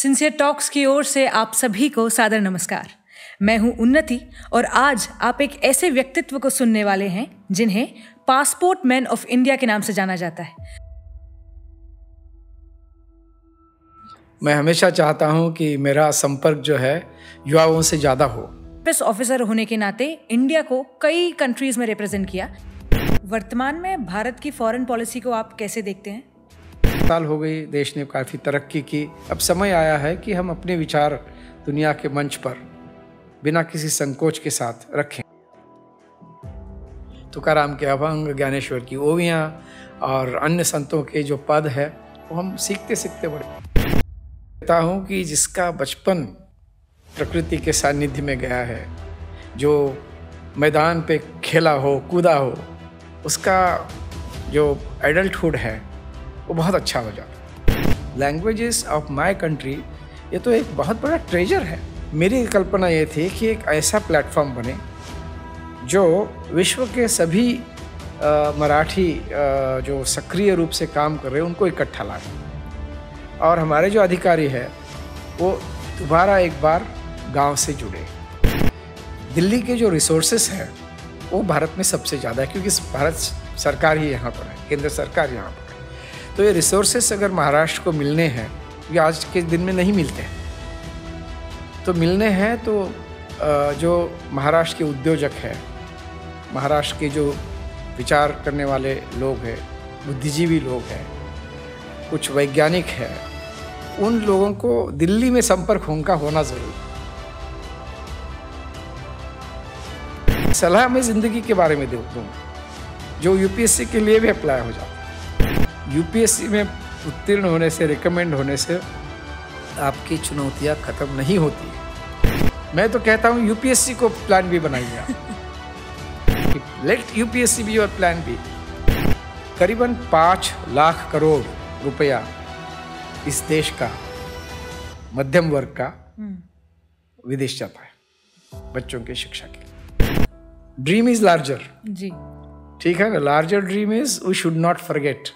Sincere talks की ओर से आप सभी को सादर नमस्कार। मैं हूं उन्नति और आज आप एक ऐसे व्यक्तित्व को सुनने वाले हैं जिन्हें पासपोर्ट मैन ऑफ इंडिया के नाम से जाना जाता है। मैं हमेशा चाहता हूं कि मेरा संपर्क जो है युवाओं से ज़्यादा हो। IAS ऑफिसर होने के नाते इंडिया को कई कंट्रीज में रिप्रेजेंट किया। वर्तमान में भारत की फॉरेन पॉलिसी को आप कैसे देखते हैं? साल हो गई, देश ने काफ़ी तरक्की की। अब समय आया है कि हम अपने विचार दुनिया के मंच पर बिना किसी संकोच के साथ रखें। तुकाराम के अभंग, ज्ञानेश्वर की ओवियाँ और अन्य संतों के जो पद है वो हम सीखते सीखते बढ़े। कहता हूँ कि जिसका बचपन प्रकृति के सानिध्य में गया है, जो मैदान पे खेला हो, कूदा हो, उसका जो एडल्टहुड है वो बहुत अच्छा हो जाता है। लैंग्वेजेस ऑफ माय कंट्री ये तो एक बहुत बड़ा ट्रेजर है। मेरी कल्पना ये थी कि एक ऐसा प्लेटफॉर्म बने जो विश्व के सभी मराठी जो सक्रिय रूप से काम कर रहे हैं उनको इकट्ठा लाए, और हमारे जो अधिकारी है वो दोबारा एक बार गांव से जुड़े। दिल्ली के जो रिसोर्सेस हैं वो भारत में सबसे ज़्यादा है, क्योंकि भारत सरकार ही यहाँ पर है, केंद्र सरकार यहाँ पर है। तो ये रिसोर्सेस अगर महाराष्ट्र को मिलने हैं, ये आज के दिन में नहीं मिलते हैं, तो मिलने हैं तो जो महाराष्ट्र के उद्योजक हैं, महाराष्ट्र के जो विचार करने वाले लोग हैं, बुद्धिजीवी लोग हैं, कुछ वैज्ञानिक हैं, उन लोगों को दिल्ली में संपर्क उनका होना जरूरी। सलाह मैं ज़िंदगी के बारे में दूँ जो यूपीएससी के लिए भी अप्लाई हो जाता है। यूपीएससी में उत्तीर्ण होने से, रिकमेंड होने से आपकी चुनौतियाँ ख़त्म नहीं होती। मैं तो कहता हूँ यूपीएससी को प्लान बी बनाइए। Let UPSC be your plan B. करीबन 5 लाख करोड़ रुपया इस देश का मध्यम वर्ग का विदेश जाता है बच्चों की शिक्षा के लिए। ड्रीम इज लार्जर जी, ठीक है ना। Larger dream is we should not forget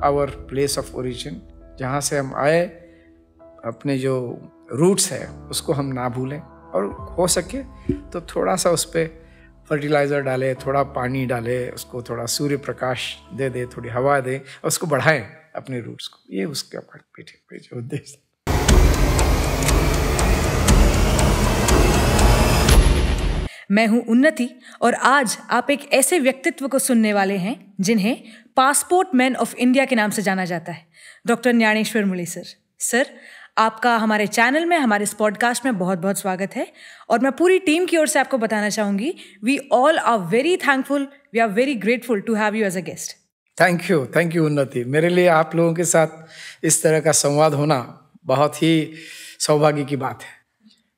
our place of origin, जहाँ से हम आए, अपने जो रूट्स है उसको हम ना भूलें, और हो सके तो थोड़ा सा उस पर फर्टिलाइज़र डालें, थोड़ा पानी डालें, उसको थोड़ा सूर्य प्रकाश दे दे, थोड़ी हवा दे, और उसको बढ़ाएं अपने रूट्स को। ये उसका पीछे पीछे उद्देश्य। मैं हूं उन्नति और आज आप एक ऐसे व्यक्तित्व को सुनने वाले हैं जिन्हें पासपोर्ट मैन ऑफ इंडिया के नाम से जाना जाता है, डॉक्टर ज्ञानेश्वर मुले सर। सर, आपका हमारे चैनल में, हमारे इस पॉडकास्ट में बहुत बहुत स्वागत है, और मैं पूरी टीम की ओर से आपको बताना चाहूँगी, we all are very thankful, we are very grateful to have you as a guest. Thank you Unnati. मेरे लिए आप लोगों के साथ इस तरह का संवाद होना बहुत ही सौभाग्य की बात है।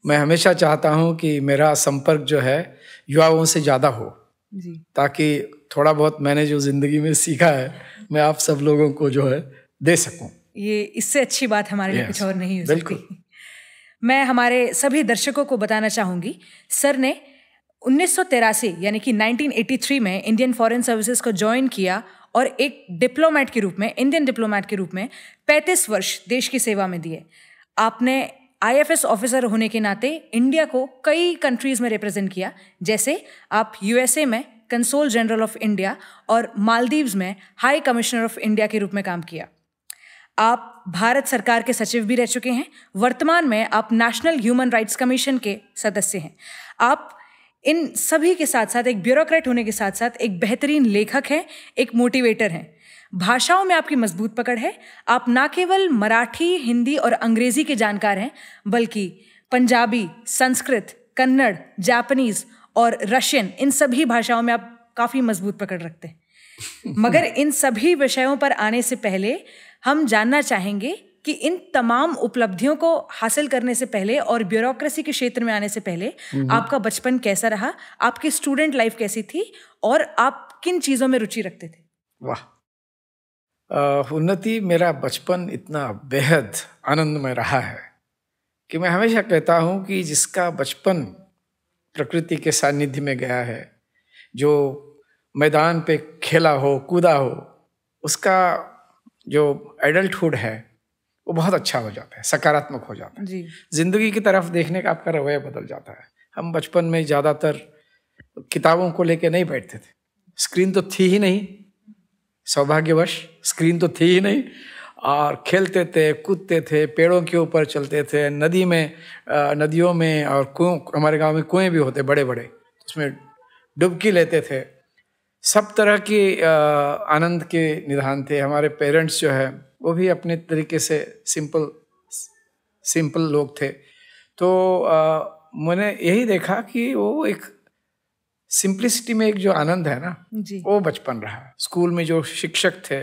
मैं हमेशा चाहता हूं कि मेरा संपर्क जो है युवाओं से ज़्यादा हो जी, ताकि थोड़ा बहुत मैंने जो ज़िंदगी में सीखा है मैं आप सब लोगों को जो है दे सकूं। ये इससे अच्छी बात हमारे लिए कुछ और नहीं हो बिल्कुल। सकती। मैं हमारे सभी दर्शकों को बताना चाहूँगी, सर ने 1983 यानी कि 1983 में इंडियन फॉरेन सर्विसेज को ज्वाइन किया और एक डिप्लोमेट के रूप में, इंडियन डिप्लोमेट के रूप में 35 वर्ष देश की सेवा में दिए। आपने IAS ऑफिसर होने के नाते इंडिया को कई कंट्रीज में रिप्रेजेंट किया, जैसे आप USA में कंसोल जनरल ऑफ इंडिया और मालदीव्स में हाई कमिश्नर ऑफ इंडिया के रूप में काम किया। आप भारत सरकार के सचिव भी रह चुके हैं। वर्तमान में आप नेशनल ह्यूमन राइट्स कमीशन के सदस्य हैं। आप इन सभी के साथ साथ एक ब्यूरोक्रेट होने के साथ साथ एक बेहतरीन लेखक हैं, एक मोटिवेटर हैं। भाषाओं में आपकी मजबूत पकड़ है। आप ना केवल मराठी, हिंदी और अंग्रेजी के जानकार हैं, बल्कि पंजाबी, संस्कृत, कन्नड़, जापानीज और रशियन, इन सभी भाषाओं में आप काफ़ी मजबूत पकड़ रखते हैं। मगर इन सभी विषयों पर आने से पहले हम जानना चाहेंगे कि इन तमाम उपलब्धियों को हासिल करने से पहले और ब्यूरोक्रेसी के क्षेत्र में आने से पहले आपका बचपन कैसा रहा, आपकी स्टूडेंट लाइफ कैसी थी, और आप किन चीज़ों में रुचि रखते थे? वाह उन्नति, मेरा बचपन इतना बेहद आनंदमय रहा है कि मैं हमेशा कहता हूँ कि जिसका बचपन प्रकृति के सानिध्य में गया है, जो मैदान पे खेला हो, कूदा हो, उसका जो एडल्टहुड है वो बहुत अच्छा हो जाता है, सकारात्मक हो जाता है जी। जिंदगी की तरफ देखने का आपका रवैया बदल जाता है। हम बचपन में ज़्यादातर किताबों को लेके नहीं बैठते थे, स्क्रीन तो थी ही नहीं, सौभाग्यवश स्क्रीन तो थी ही नहीं, और खेलते थे, कूदते थे, पेड़ों के ऊपर चलते थे, नदी में नदियों में, और कुएं, हमारे गांव में कुएं भी होते बड़े बड़े, उसमें डुबकी लेते थे। सब तरह की आनंद के निधान थे। हमारे पेरेंट्स जो है वो भी अपने तरीके से सिंपल लोग थे। तो मैंने यही देखा कि वो एक सिंप्लिसिटी में एक जो आनंद है ना जी। वो बचपन रहा। स्कूल में जो शिक्षक थे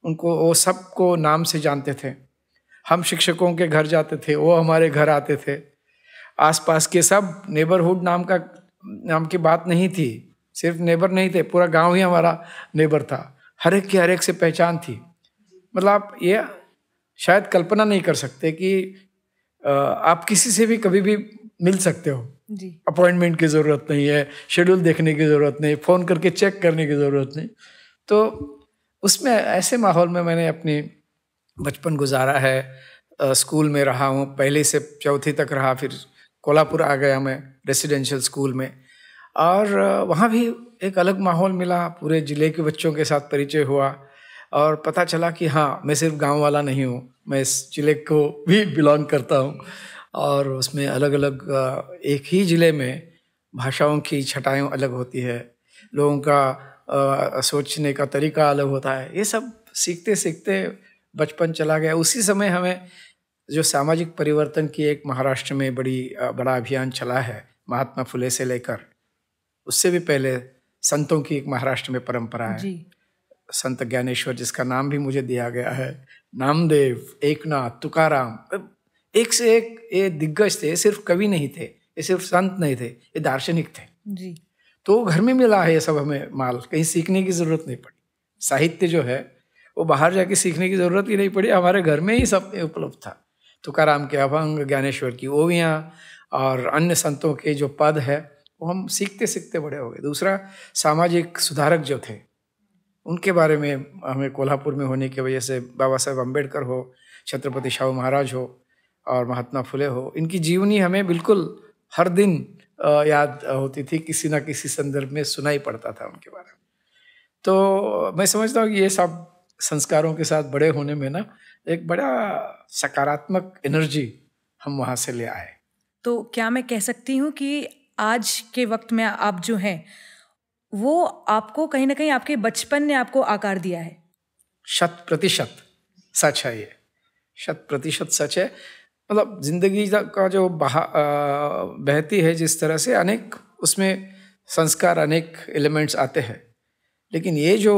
उनको वो सबको नाम से जानते थे, हम शिक्षकों के घर जाते थे, वो हमारे घर आते थे। आसपास के सब नेबरहुड नाम की बात नहीं थी, सिर्फ नेबर नहीं थे, पूरा गांव ही हमारा नेबर था। हर एक से पहचान थी। मतलब आप ये शायद कल्पना नहीं कर सकते कि आप किसी से भी कभी भी मिल सकते हो जी। अपॉइंटमेंट की ज़रूरत नहीं है, शेड्यूल देखने की ज़रूरत नहीं, फ़ोन करके चेक करने की ज़रूरत नहीं। तो उसमें ऐसे माहौल में मैंने अपनी बचपन गुजारा है। स्कूल में रहा हूँ, पहले से चौथी तक रहा, फिर कोल्हापुर आ गया मैं रेसिडेंशियल स्कूल में, और वहाँ भी एक अलग माहौल मिला, पूरे ज़िले के बच्चों के साथ परिचय हुआ, और पता चला कि हाँ, मैं सिर्फ गांव वाला नहीं हूँ, मैं इस ज़िले को भी बिलोंग करता हूँ। और उसमें अलग अलग एक ही ज़िले में भाषाओं की छटाएँ अलग होती है, लोगों का सोचने का तरीका अलग होता है। ये सब सीखते सीखते बचपन चला गया। उसी समय हमें जो सामाजिक परिवर्तन की एक महाराष्ट्र में बड़ा अभियान चला है, महात्मा फुले से लेकर, उससे भी पहले संतों की एक महाराष्ट्र में परंपरा है जी। संत ज्ञानेश्वर, जिसका नाम भी मुझे दिया गया है, नामदेव, एकनाथ, तुकाराम, एक से एक ये दिग्गज थे। सिर्फ कवि नहीं थे, ये सिर्फ संत नहीं थे, ये दार्शनिक थे। जी। तो घर में मिला है ये सब हमें माल, कहीं सीखने की ज़रूरत नहीं पड़ी। साहित्य जो है वो बाहर जाके सीखने की ज़रूरत ही नहीं पड़ी, हमारे घर में ही सब उपलब्ध था। तुकाराम के अभंग, ज्ञानेश्वर की ओवियाँ और अन्य संतों के जो पद है वो हम सीखते सीखते बड़े हो गए। दूसरा, सामाजिक सुधारक जो थे उनके बारे में हमें कोल्हापुर में होने की वजह से बाबा साहेब अम्बेडकर हो, छत्रपति शाहू महाराज हो और महात्मा फुले हो, इनकी जीवनी हमें बिल्कुल हर दिन याद होती थी, किसी ना किसी संदर्भ में सुनाई पड़ता था उनके बारे में। तो मैं समझता हूँ कि ये सब संस्कारों के साथ बड़े होने में ना एक बड़ा सकारात्मक एनर्जी हम वहाँ से ले आए। तो क्या मैं कह सकती हूँ कि आज के वक्त में आप जो हैं वो आपको कहीं ना कहीं आपके बचपन ने आपको आकार दिया है? 100% सच है, ये 100% सच है। मतलब जिंदगी का जो बहती है जिस तरह से, अनेक उसमें संस्कार, अनेक एलिमेंट्स आते हैं, लेकिन ये जो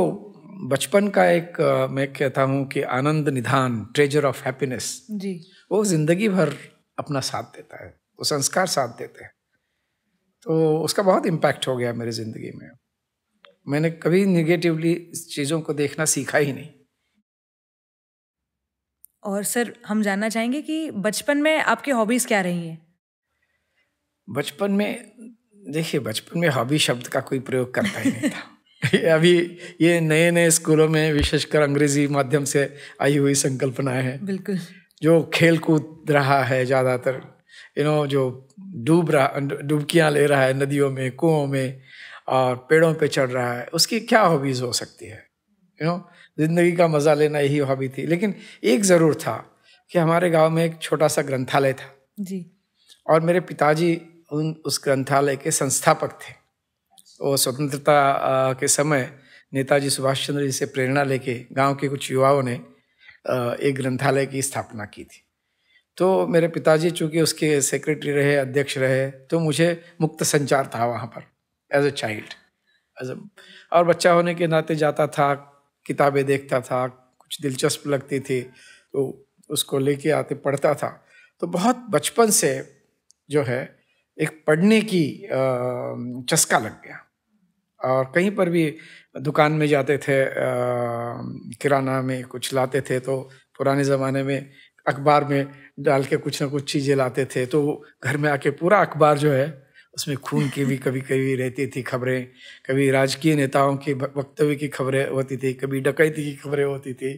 बचपन का एक मैं कहता हूँ कि आनंद निधान, ट्रेजर ऑफ हैप्पीनेस, जी, वो जिंदगी भर अपना साथ देता है, वो संस्कार साथ देते हैं। तो उसका बहुत इम्पैक्ट हो गया मेरी ज़िंदगी में। मैंने कभी निगेटिवली चीज़ों को देखना सीखा ही नहीं। और सर हम जानना चाहेंगे कि बचपन में आपकी हॉबीज़ क्या रही हैं? बचपन में देखिए, बचपन में हॉबी शब्द का कोई प्रयोग करता ही नहीं था। अभी ये नए नए स्कूलों में विशेषकर अंग्रेजी माध्यम से आई हुई संकल्पनाएं हैं। बिल्कुल। जो खेल कूद रहा है ज़्यादातर, जो डुबकियाँ ले रहा है नदियों में, कुओं में और पेड़ों पे चढ़ रहा है, उसकी क्या हॉबीज़ हो सकती है? ज़िंदगी का मज़ा लेना यही हॉबी थी। लेकिन एक ज़रूर था कि हमारे गांव में एक छोटा सा ग्रंथालय था जी, और मेरे पिताजी उस ग्रंथालय के संस्थापक थे। वो स्वतंत्रता के समय नेताजी सुभाष चंद्र जी से प्रेरणा लेके गांव के कुछ युवाओं ने एक ग्रंथालय की स्थापना की थी। तो मेरे पिताजी चूँकि उसके सेक्रेटरी रहे, अध्यक्ष रहे, तो मुझे मुक्त संचार था वहाँ पर एज ए चाइल्ड। और बच्चा होने के नाते जाता था, किताबें देखता था, कुछ दिलचस्प लगती थी तो उसको लेके आते पढ़ता था। तो बहुत बचपन से जो है एक पढ़ने की चस्का लग गया। और कहीं पर भी दुकान में जाते थे, किराना में कुछ लाते थे तो पुराने ज़माने में अखबार में डाल के कुछ ना कुछ चीज़ें लाते थे, तो घर में आके पूरा अखबार जो है उसमें खून की भी कभी कभी रहती थी खबरें, कभी राजकीय नेताओं के वक्तव्य की खबरें होती थी, कभी डकैती की खबरें होती थी,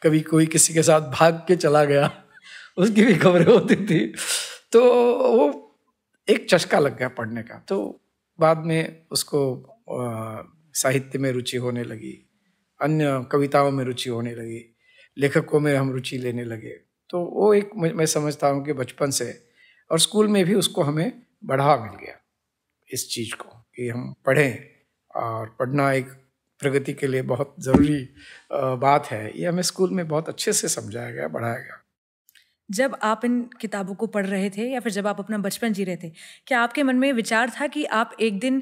कभी कोई किसी के साथ भाग के चला गया उसकी भी खबरें होती थी। तो वो एक चस्का लग गया पढ़ने का। तो बाद में उसको साहित्य में रुचि होने लगी, अन्य कविताओं में रुचि होने लगी, लेखकों में हम रुचि लेने लगे। तो वो एक मैं समझता हूँ कि बचपन से और स्कूल में भी उसको हमें बढ़ावा मिल गया इस चीज़ को कि हम पढ़ें, और पढ़ना एक प्रगति के लिए बहुत ज़रूरी बात है। ये हमें स्कूल में बहुत अच्छे से समझाया गया, बढ़ाया गया। जब आप इन किताबों को पढ़ रहे थे या फिर जब आप अपना बचपन जी रहे थे, क्या आपके मन में विचार था कि आप एक दिन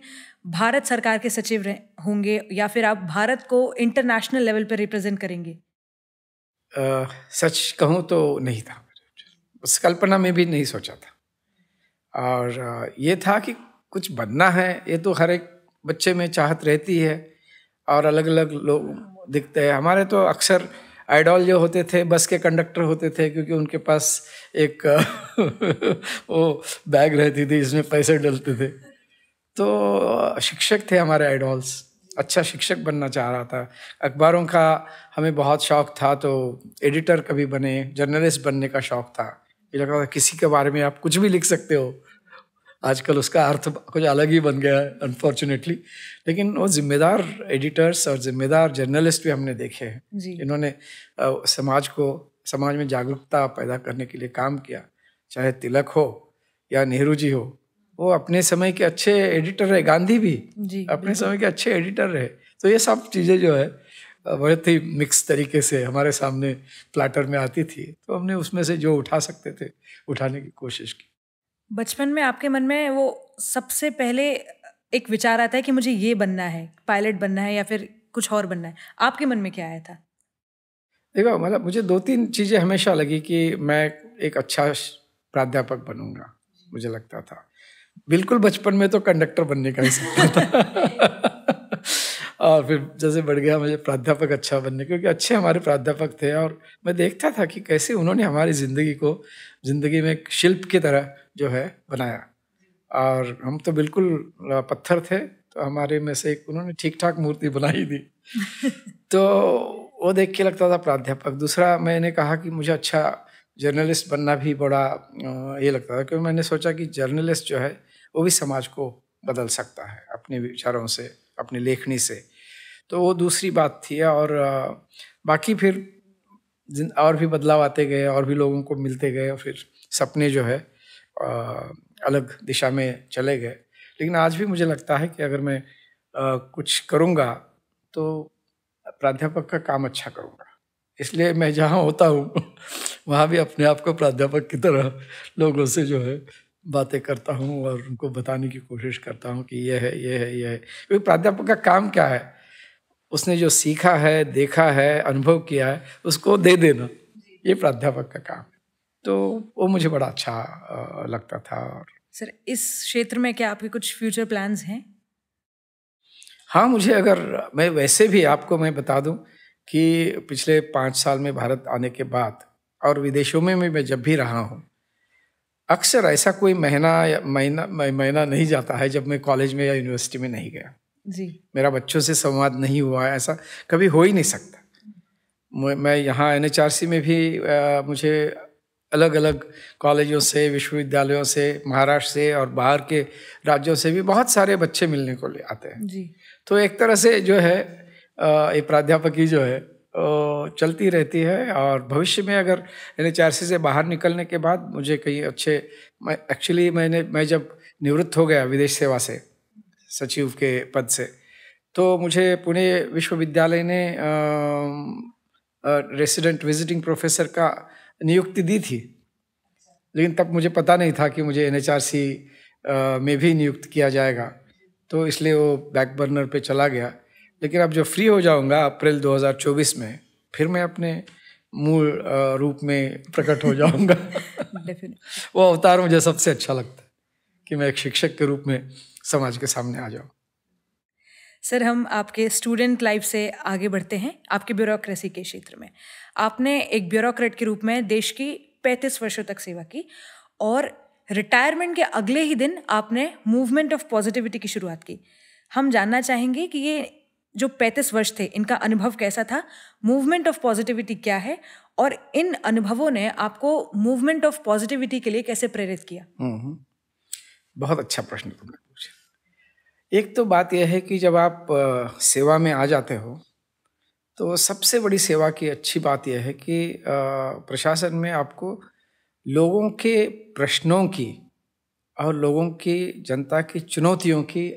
भारत सरकार के सचिव होंगे या फिर आप भारत को इंटरनेशनल लेवल पर रिप्रेजेंट करेंगे? सच कहूँ तो नहीं था, उस कल्पना में भी नहीं सोचा था। और ये था कि कुछ बनना है, ये तो हर एक बच्चे में चाहत रहती है, और अलग अलग लोग दिखते हैं। हमारे तो अक्सर आइडॉल जो होते थे बस के कंडक्टर होते थे, क्योंकि उनके पास एक वो बैग रहती थी जिसमें पैसे डलते थे। तो शिक्षक थे हमारे आइडॉल्स। अच्छा शिक्षक बनना चाह रहा था। अखबारों का हमें बहुत शौक था, तो एडिटर कभी बने, जर्नलिस्ट बनने का शौक था। ये लगा था किसी के बारे में आप कुछ भी लिख सकते हो। आजकल उसका अर्थ कुछ अलग ही बन गया है अनफॉर्चुनेटली, लेकिन वो जिम्मेदार एडिटर्स और जिम्मेदार जर्नलिस्ट भी हमने देखे हैं, इन्होंने समाज में जागरूकता पैदा करने के लिए काम किया। चाहे तिलक हो या नेहरू जी हो, वो अपने समय के अच्छे एडिटर रहे। गांधी भी अपने समय के अच्छे एडिटर रहे। तो ये सब चीज़ें जो है बहुत ही मिक्स तरीके से हमारे सामने प्लाटर में आती थी, तो हमने उसमें से जो उठा सकते थे उठाने की कोशिश की। बचपन में आपके मन में वो सबसे पहले एक विचार आता है कि मुझे ये बनना है, पायलट बनना है या फिर कुछ और बनना है, आपके मन में क्या आया था? देखो, मतलब मुझे 2-3 चीज़ें हमेशा लगी कि मैं एक अच्छा प्राध्यापक बनूंगा, मुझे लगता था। बिल्कुल बचपन में तो कंडक्टर बनने का ही सपना था। और फिर जैसे बढ़ गया मुझे प्राध्यापक अच्छा बनने, क्योंकि अच्छे हमारे प्राध्यापक थे, और मैं देखता था कि कैसे उन्होंने हमारी ज़िंदगी में एक शिल्प की तरह जो है बनाया। और हम तो बिल्कुल पत्थर थे, तो हमारे में से एक उन्होंने ठीक ठाक मूर्ति बनाई थी। तो वो देख के लगता था प्राध्यापक। दूसरा, मैंने कहा कि मुझे अच्छा जर्नलिस्ट बनना भी बड़ा ये लगता था, क्योंकि मैंने सोचा कि जर्नलिस्ट जो है वो भी समाज को बदल सकता है अपने विचारों से, अपनी लेखनी से। तो वो दूसरी बात थी। और बाकी फिर और भी बदलाव आते गए, और भी लोगों को मिलते गए, और फिर सपने जो है अलग दिशा में चले गए। लेकिन आज भी मुझे लगता है कि अगर मैं कुछ करूँगा तो प्राध्यापक का काम अच्छा करूँगा। इसलिए मैं जहाँ होता हूँ वहाँ भी अपने आप को प्राध्यापक की तरह लोगों से जो है बातें करता हूँ, और उनको बताने की कोशिश करता हूँ कि ये है, ये है, ये है। क्योंकि प्राध्यापक का काम क्या है? उसने जो सीखा है, देखा है, अनुभव किया है, उसको दे देना, ये प्राध्यापक का काम है। तो वो मुझे बड़ा अच्छा लगता था। सर, इस क्षेत्र में क्या आपके कुछ फ्यूचर प्लान्स हैं? हाँ, मुझे, अगर मैं वैसे भी आपको मैं बता दूं कि पिछले 5 साल में भारत आने के बाद और विदेशों में मैं जब भी रहा हूँ, अक्सर ऐसा कोई महीना नहीं जाता है जब मैं कॉलेज में या यूनिवर्सिटी में नहीं गया। जी। मेरा बच्चों से संवाद नहीं हुआ है, ऐसा कभी हो ही नहीं सकता। मैं यहाँ NHRC में भी मुझे अलग अलग कॉलेजों से, विश्वविद्यालयों से, महाराष्ट्र से और बाहर के राज्यों से भी बहुत सारे बच्चे मिलने को आते हैं। जी। तो एक तरह से जो है ये प्राध्यापकी जो है चलती रहती है। और भविष्य में अगर NHRC से बाहर निकलने के बाद मुझे कहीं अच्छे, मैं जब निवृत्त हो गया विदेश सेवा से, सचिव के पद से, तो मुझे पुणे विश्वविद्यालय ने रेसिडेंट विजिटिंग प्रोफेसर का नियुक्ति दी थी। लेकिन तब मुझे पता नहीं था कि मुझे NHRC में भी नियुक्त किया जाएगा, तो इसलिए वो बैक बर्नर पे चला गया। लेकिन अब जो फ्री हो जाऊंगा अप्रैल 2024 में, फिर मैं अपने मूल रूप में प्रकट हो जाऊंगा। वो अवतार मुझे सबसे अच्छा लगता है कि मैं एक शिक्षक के रूप में समाज के सामने आ जाऊं। सर, हम आपके स्टूडेंट लाइफ से आगे बढ़ते हैं, आपके ब्यूरोक्रेसी के क्षेत्र में। आपने एक ब्यूरोक्रेट के रूप में देश की 35 वर्षों तक सेवा की, और रिटायरमेंट के अगले ही दिन आपने मूवमेंट ऑफ पॉजिटिविटी की शुरुआत की। हम जानना चाहेंगे कि ये जो 35 वर्ष थे इनका अनुभव कैसा था, मूवमेंट ऑफ पॉजिटिविटी क्या है, और इन अनुभवों ने आपको मूवमेंट ऑफ पॉजिटिविटी के लिए कैसे प्रेरित किया? बहुत अच्छा प्रश्न तुमने पूछा। एक तो बात यह है कि जब आप सेवा में आ जाते हो तो सबसे बड़ी सेवा की अच्छी बात यह है कि प्रशासन में आपको लोगों के प्रश्नों की और लोगों की, जनता की चुनौतियों की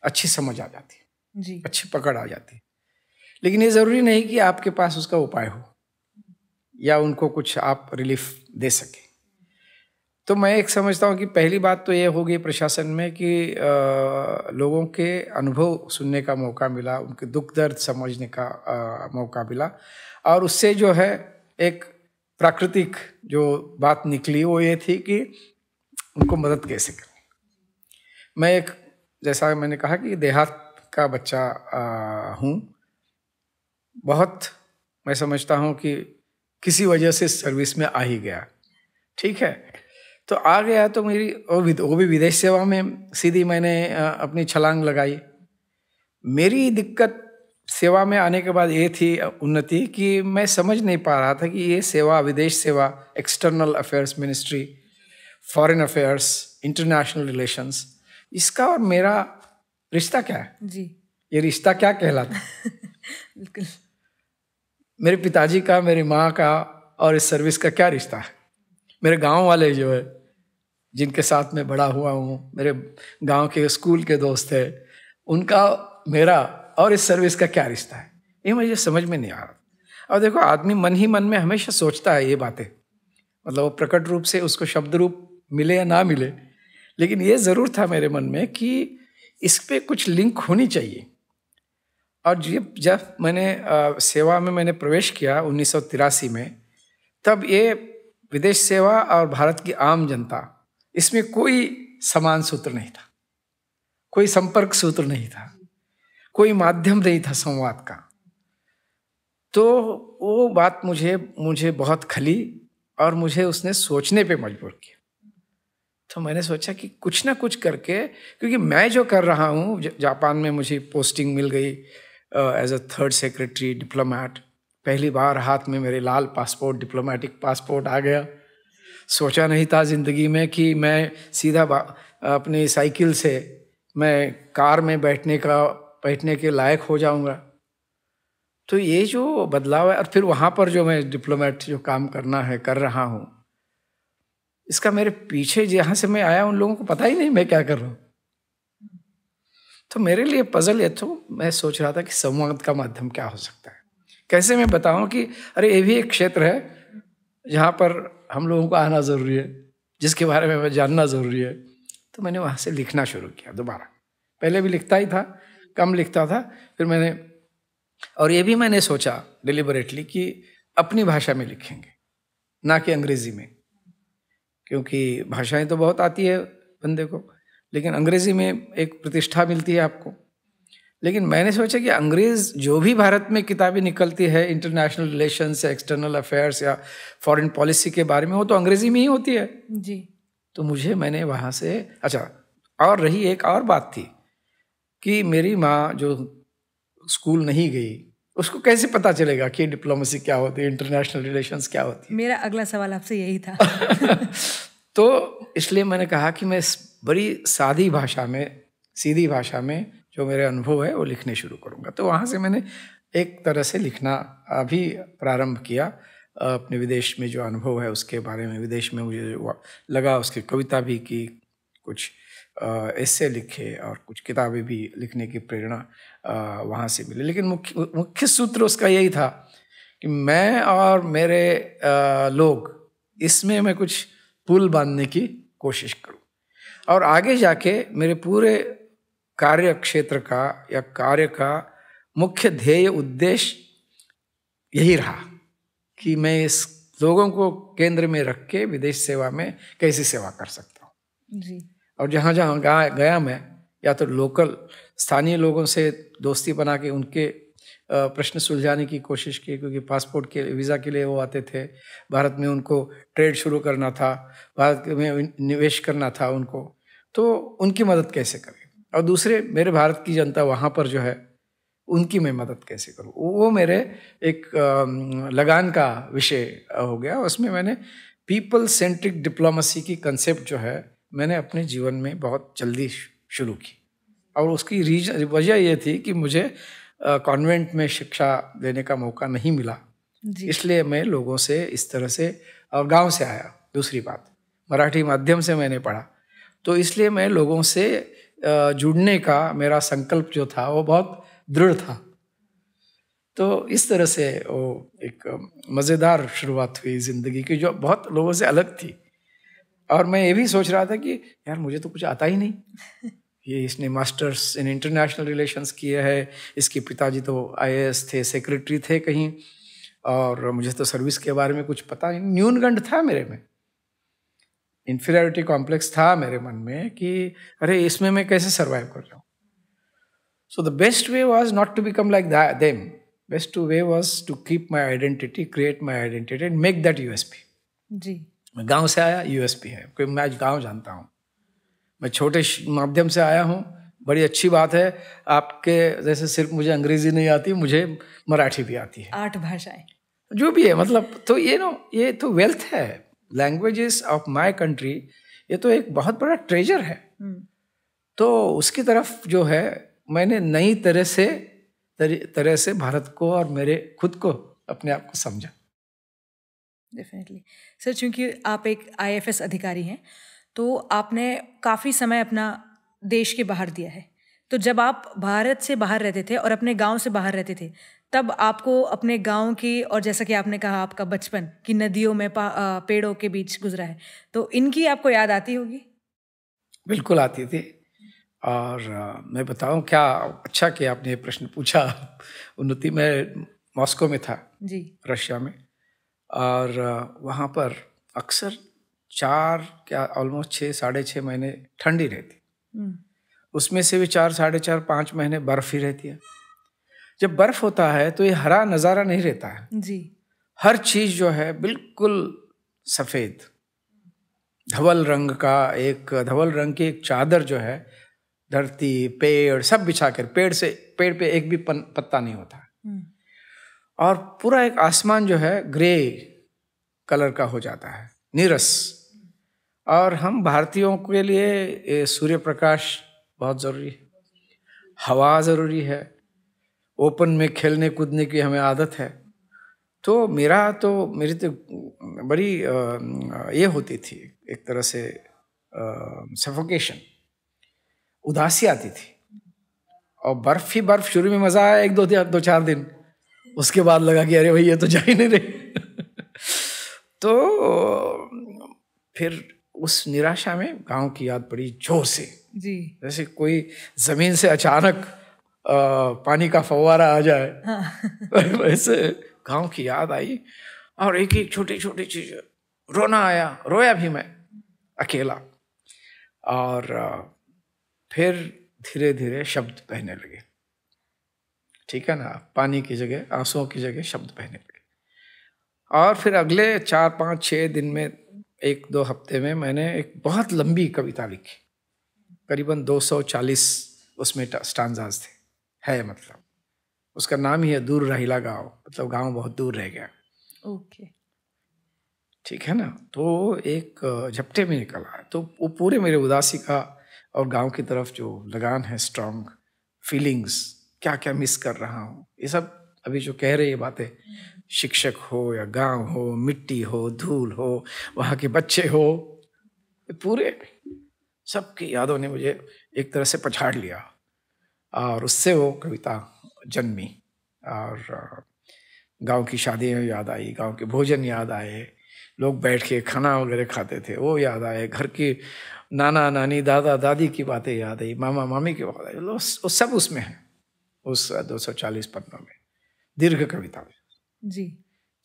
अच्छी समझ आ जाती है जी। अच्छी पकड़ आ जाती है। लेकिन ये ज़रूरी नहीं कि आपके पास उसका उपाय हो या उनको कुछ आप रिलीफ दे सके। तो मैं एक समझता हूँ कि पहली बात तो ये होगी प्रशासन में कि लोगों के अनुभव सुनने का मौका मिला, उनके दुख दर्द समझने का मौका मिला, और उससे जो है एक प्राकृतिक जो बात निकली वो ये थी कि उनको मदद कैसे करें। मैं एक, जैसा मैंने कहा कि देहात का बच्चा हूँ, बहुत मैं समझता हूँ कि किसी वजह से सर्विस में आ ही गया, ठीक है। तो आ गया तो मेरी वो भी विदेश सेवा में सीधी मैंने अपनी छलांग लगाई। मेरी दिक्कत सेवा में आने के बाद ये थी उन्नति कि मैं समझ नहीं पा रहा था कि ये सेवा, विदेश सेवा, external affairs ministry, foreign affairs, international relations, इसका और मेरा रिश्ता क्या है जी। ये रिश्ता क्या कहलाता बिल्कुल। मेरे पिताजी का, मेरी माँ का और इस सर्विस का क्या रिश्ता है? मेरे गांव वाले जो है, जिनके साथ मैं बड़ा हुआ हूँ, मेरे गांव के स्कूल के दोस्त हैं, उनका, मेरा और इस सर्विस का क्या रिश्ता है, ये मुझे समझ में नहीं आ रहा। और देखो, आदमी मन ही मन में हमेशा सोचता है ये बातें, मतलब वो प्रकट रूप से उसको शब्द रूप मिले या ना मिले, लेकिन ये ज़रूर था मेरे मन में कि इस पे कुछ लिंक होनी चाहिए। और जब मैंने सेवा में मैंने प्रवेश किया 1983 में, तब ये विदेश सेवा और भारत की आम जनता, इसमें कोई समान सूत्र नहीं था, कोई संपर्क सूत्र नहीं था, कोई माध्यम नहीं था संवाद का। तो वो बात मुझे बहुत खली और मुझे उसने सोचने पे मजबूर किया। तो मैंने सोचा कि कुछ ना कुछ करके, क्योंकि मैं जो कर रहा हूँ, जापान में मुझे पोस्टिंग मिल गई as a 3rd secretary diplomat. पहली बार हाथ में मेरे लाल पासपोर्ट, डिप्लोमेटिक पासपोर्ट आ गया। सोचा नहीं था ज़िंदगी में कि मैं सीधा अपनी साइकिल से मैं कार में बैठने के लायक हो जाऊंगा। तो ये जो बदलाव है, और फिर वहाँ पर जो मैं डिप्लोमेट जो काम करना है कर रहा हूँ, इसका मेरे पीछे जहाँ से मैं आया उन लोगों को पता ही नहीं मैं क्या कर रहा हूँ। तो मेरे लिए पजल ये, तो मैं सोच रहा था कि संवाद का माध्यम क्या हो सकता है, कैसे मैं बताऊं कि अरे ये भी एक क्षेत्र है जहाँ पर हम लोगों को आना ज़रूरी है, जिसके बारे में हमें जानना ज़रूरी है। तो मैंने वहाँ से लिखना शुरू किया दोबारा। पहले भी लिखता ही था, कम लिखता था, फिर मैंने, और ये भी मैंने सोचा डिलिबरेटली कि अपनी भाषा में लिखेंगे, ना कि अंग्रेज़ी में, क्योंकि भाषाएं तो बहुत आती है बंदे को, लेकिन अंग्रेज़ी में एक प्रतिष्ठा मिलती है आपको। लेकिन मैंने सोचा कि अंग्रेज़ जो भी भारत में किताबें निकलती है इंटरनेशनल रिलेशंस या एक्सटर्नल अफेयर्स या फॉरेन पॉलिसी के बारे में, वो तो अंग्रेज़ी में ही होती है जी। तो मैंने वहाँ से, अच्छा, और रही एक और बात थी कि मेरी माँ जो स्कूल नहीं गई, उसको कैसे पता चलेगा कि डिप्लोमेसी क्या होती है, इंटरनेशनल रिलेशंस क्या होती है। मेरा अगला सवाल आपसे यही था। तो इसलिए मैंने कहा कि मैं बड़ी सीधी भाषा में जो मेरे अनुभव है वो लिखने शुरू करूँगा। तो वहाँ से मैंने एक तरह से लिखना अभी प्रारंभ किया, अपने विदेश में जो अनुभव है उसके बारे में। विदेश में मुझे लगा, उसकी कविता भी की, कुछ एस्से लिखे और कुछ किताबें भी लिखने की प्रेरणा वहाँ से मिली। लेकिन मुख्य सूत्र उसका यही था कि मैं और मेरे लोग, इसमें मैं कुछ पुल बांधने की कोशिश करूं, और आगे जाके मेरे पूरे कार्य क्षेत्र का या कार्य का मुख्य ध्येय उद्देश्य यही रहा कि मैं इस लोगों को केंद्र में रख के विदेश सेवा में कैसी सेवा कर सकता हूँ जी। और जहाँ जहाँ गया मैं, या तो लोकल स्थानीय लोगों से दोस्ती बना के उनके प्रश्न सुलझाने की कोशिश की, क्योंकि पासपोर्ट के वीज़ा के लिए वो आते थे भारत में, उनको ट्रेड शुरू करना था, भारत में निवेश करना था उनको, तो उनकी मदद कैसे करें। और दूसरे, मेरे भारत की जनता वहाँ पर जो है उनकी मैं मदद कैसे करूं, वो मेरे एक लगान का विषय हो गया। उसमें मैंने पीपल सेंट्रिक डिप्लोमेसी की कंसेप्ट जो है मैंने अपने जीवन में बहुत जल्दी शुरू की। और उसकी वजह ये थी कि मुझे कॉन्वेंट में शिक्षा लेने का मौका नहीं मिला, इसलिए मैं लोगों से इस तरह से, और गांव से आया, दूसरी बात मराठी माध्यम से मैंने पढ़ा, तो इसलिए मैं लोगों से जुड़ने का मेरा संकल्प जो था वो बहुत दृढ़ था। तो इस तरह से वो एक मज़ेदार शुरुआत हुई ज़िंदगी की, जो बहुत लोगों से अलग थी। और मैं ये भी सोच रहा था कि यार मुझे तो कुछ आता ही नहीं, ये इसने मास्टर्स इन इंटरनेशनल रिलेशंस किए है, इसके पिताजी तो IAS थे, सेक्रेटरी थे कहीं, और मुझे तो सर्विस के बारे में कुछ पता नहीं। न्यूनगंड था मेरे में, इन्फीरियरिटी कॉम्प्लेक्स था मेरे मन में कि अरे इसमें मैं कैसे सर्वाइव कर रहा हूँ। So the best way was not to become like them, best way was to keep my identity, create my identity and make that USP। जी, मैं गांव से आया, USP है, क्योंकि मैं आज गांव जानता हूँ। मैं छोटे माध्यम से आया हूँ, बड़ी अच्छी बात है। आपके जैसे सिर्फ मुझे अंग्रेजी नहीं आती, मुझे मराठी भी आती है, 8 भाषाएं, जो भी है, मतलब तो ये तो वेल्थ है, लैंग्वेजेस ऑफ माय कंट्री, ये तो एक बहुत बड़ा ट्रेजर है। तो उसकी तरफ जो है मैंने नई तरह से भारत को और मेरे खुद को, अपने आप को समझा। डेफिनेटली सर, चूंकि आप एक IFS अधिकारी हैं तो आपने काफ़ी समय अपना देश के बाहर दिया है। तो जब आप भारत से बाहर रहते थे और अपने गांव से बाहर रहते थे, तब आपको अपने गांव की, और जैसा कि आपने कहा आपका बचपन कि नदियों में पेड़ों के बीच गुजरा है, तो इनकी आपको याद आती होगी? बिल्कुल आती थी। और मैं बताऊं क्या अच्छा कि आपने ये प्रश्न पूछा। उन्नति में मॉस्को में था जी, रशिया में, और वहाँ पर अक्सर 6 साढ़े 6 महीने ठंडी रहती, उसमें से भी 4 साढ़े 4 5 महीने बर्फ ही रहती है। जब बर्फ होता है तो ये हरा नज़ारा नहीं रहता है जी, हर चीज़ जो है बिल्कुल सफ़ेद, धवल रंग की एक चादर जो है, धरती, पेड़ सब बिछा कर, पेड़ पे एक भी पत्ता नहीं होता, और पूरा एक आसमान जो है ग्रे कलर का हो जाता है, नीरस। और हम भारतीयों के लिए सूर्य प्रकाश बहुत ज़रूरी है, हवा ज़रूरी है, ओपन में खेलने कूदने की हमें आदत है। तो मेरी तो बड़ी ये होती थी, एक तरह से सफोकेशन, उदासी आती थी। और बर्फ ही बर्फ, शुरू में मज़ा आया 1-2-4 दिन, उसके बाद लगा कि अरे भाई ये तो जा ही नहीं रहे। तो फिर उस निराशा में गांव की याद पड़ी जोर से, जी, जैसे कोई ज़मीन से अचानक पानी का फव्वारा आ जाए, हाँ। वैसे गांव की याद आई, और एक एक छोटी छोटी चीज, रोना आया, रोया भी मैं अकेला। और फिर धीरे धीरे शब्द बहने लगे, ठीक है ना, पानी की जगह, आंसुओं की जगह शब्द बहने लगे। और फिर अगले 4-5-6 दिन में, 1-2 हफ्ते में मैंने एक बहुत लंबी कविता लिखी, करीबन 240 उसमें स्टांजाज थे, है मतलब उसका नाम ही है दूर रहिला गाँव, मतलब गाँव बहुत दूर रह गया। ओके, ठीक है ना। तो एक झपटे में निकला, तो वो पूरे मेरे उदासी का और गांव की तरफ जो लगान है, स्ट्रॉन्ग फीलिंग्स, क्या क्या मिस कर रहा हूँ, ये सब अभी जो कह रहे ये बातें, शिक्षक हो या गांव हो, मिट्टी हो, धूल हो, वहाँ के बच्चे हो, पूरे सबकी यादों ने मुझे एक तरह से पछाड़ लिया, और उससे वो कविता जन्मी। और गांव की शादियाँ याद आई, गांव के भोजन याद आए, लोग बैठ के खाना वगैरह खाते थे वो याद आए, घर की नाना नानी दादा दादी की बातें याद आई, मामा मामी की बात आई, वो सब उसमें है, उस 240 पन्नों में, दीर्घ कविता में। जी,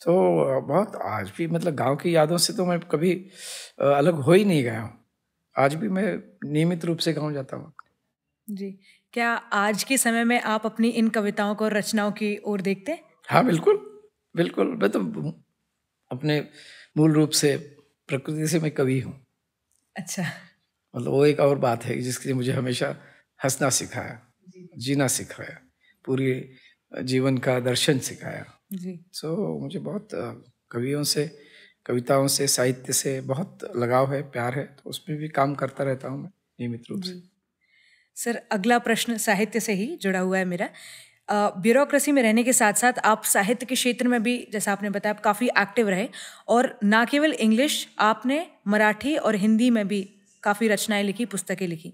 तो बहुत आज भी मतलब गांव की यादों से तो मैं कभी अलग हो ही नहीं गया हूँ, आज भी मैं नियमित रूप से गांव जाता हूँ। जी, क्या आज के समय में आप अपनी इन कविताओं को, रचनाओं की ओर देखते हैं? हाँ बिल्कुल बिल्कुल, मैं तो अपने मूल रूप से प्रकृति से मैं कवि हूँ। अच्छा, मतलब वो एक और बात है जिसके लिए मुझे हमेशा हंसना सिखाया, जीना सिखाया। पूरी जीवन का दर्शन सिखाया। जी। मुझे बहुत कवियों से, कविताओं से, साहित्य से बहुत लगाव है, प्यार है, तो उसमें भी काम करता रहता हूँ मैं नियमित रूप से। सर, अगला प्रश्न साहित्य से ही जुड़ा हुआ है मेरा। ब्यूरोक्रेसी में रहने के साथ साथ आप साहित्य के क्षेत्र में भी, जैसा आपने बताया, आप काफ़ी एक्टिव रहे, और ना केवल इंग्लिश, आपने मराठी और हिंदी में भी काफ़ी रचनाएं लिखी, पुस्तकें लिखी।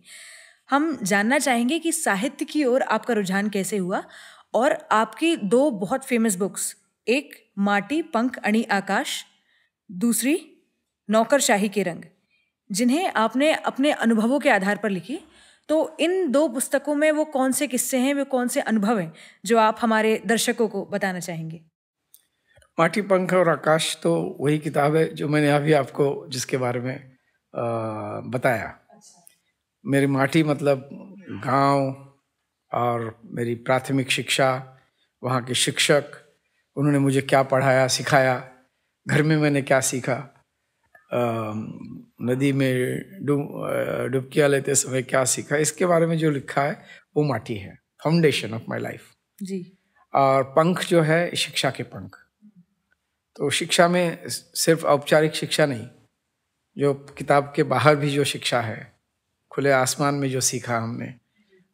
हम जानना चाहेंगे कि साहित्य की ओर आपका रुझान कैसे हुआ, और आपकी 2 बहुत फेमस बुक्स, एक माटी पंख अणी आकाश, दूसरी नौकरशाही के रंग, जिन्हें आपने अपने अनुभवों के आधार पर लिखी। तो इन 2 पुस्तकों में वो कौन से किस्से हैं, वो कौन से अनुभव हैं जो आप हमारे दर्शकों को बताना चाहेंगे? माटी पंख और आकाश तो वही किताब है जो मैंने अभी आपको जिसके बारे में बताया। मेरी माटी मतलब गांव, और मेरी प्राथमिक शिक्षा, वहाँ के शिक्षक, उन्होंने मुझे क्या पढ़ाया सिखाया, घर में मैंने क्या सीखा, नदी में डुबकियाँ लेते समय क्या सीखा, इसके बारे में जो लिखा है वो माटी है, फाउंडेशन ऑफ माय लाइफ जी। और पंख जो है शिक्षा के पंख। तो शिक्षा में सिर्फ औपचारिक शिक्षा नहीं, जो किताब के बाहर भी जो शिक्षा है, खुले आसमान में जो सीखा हमने,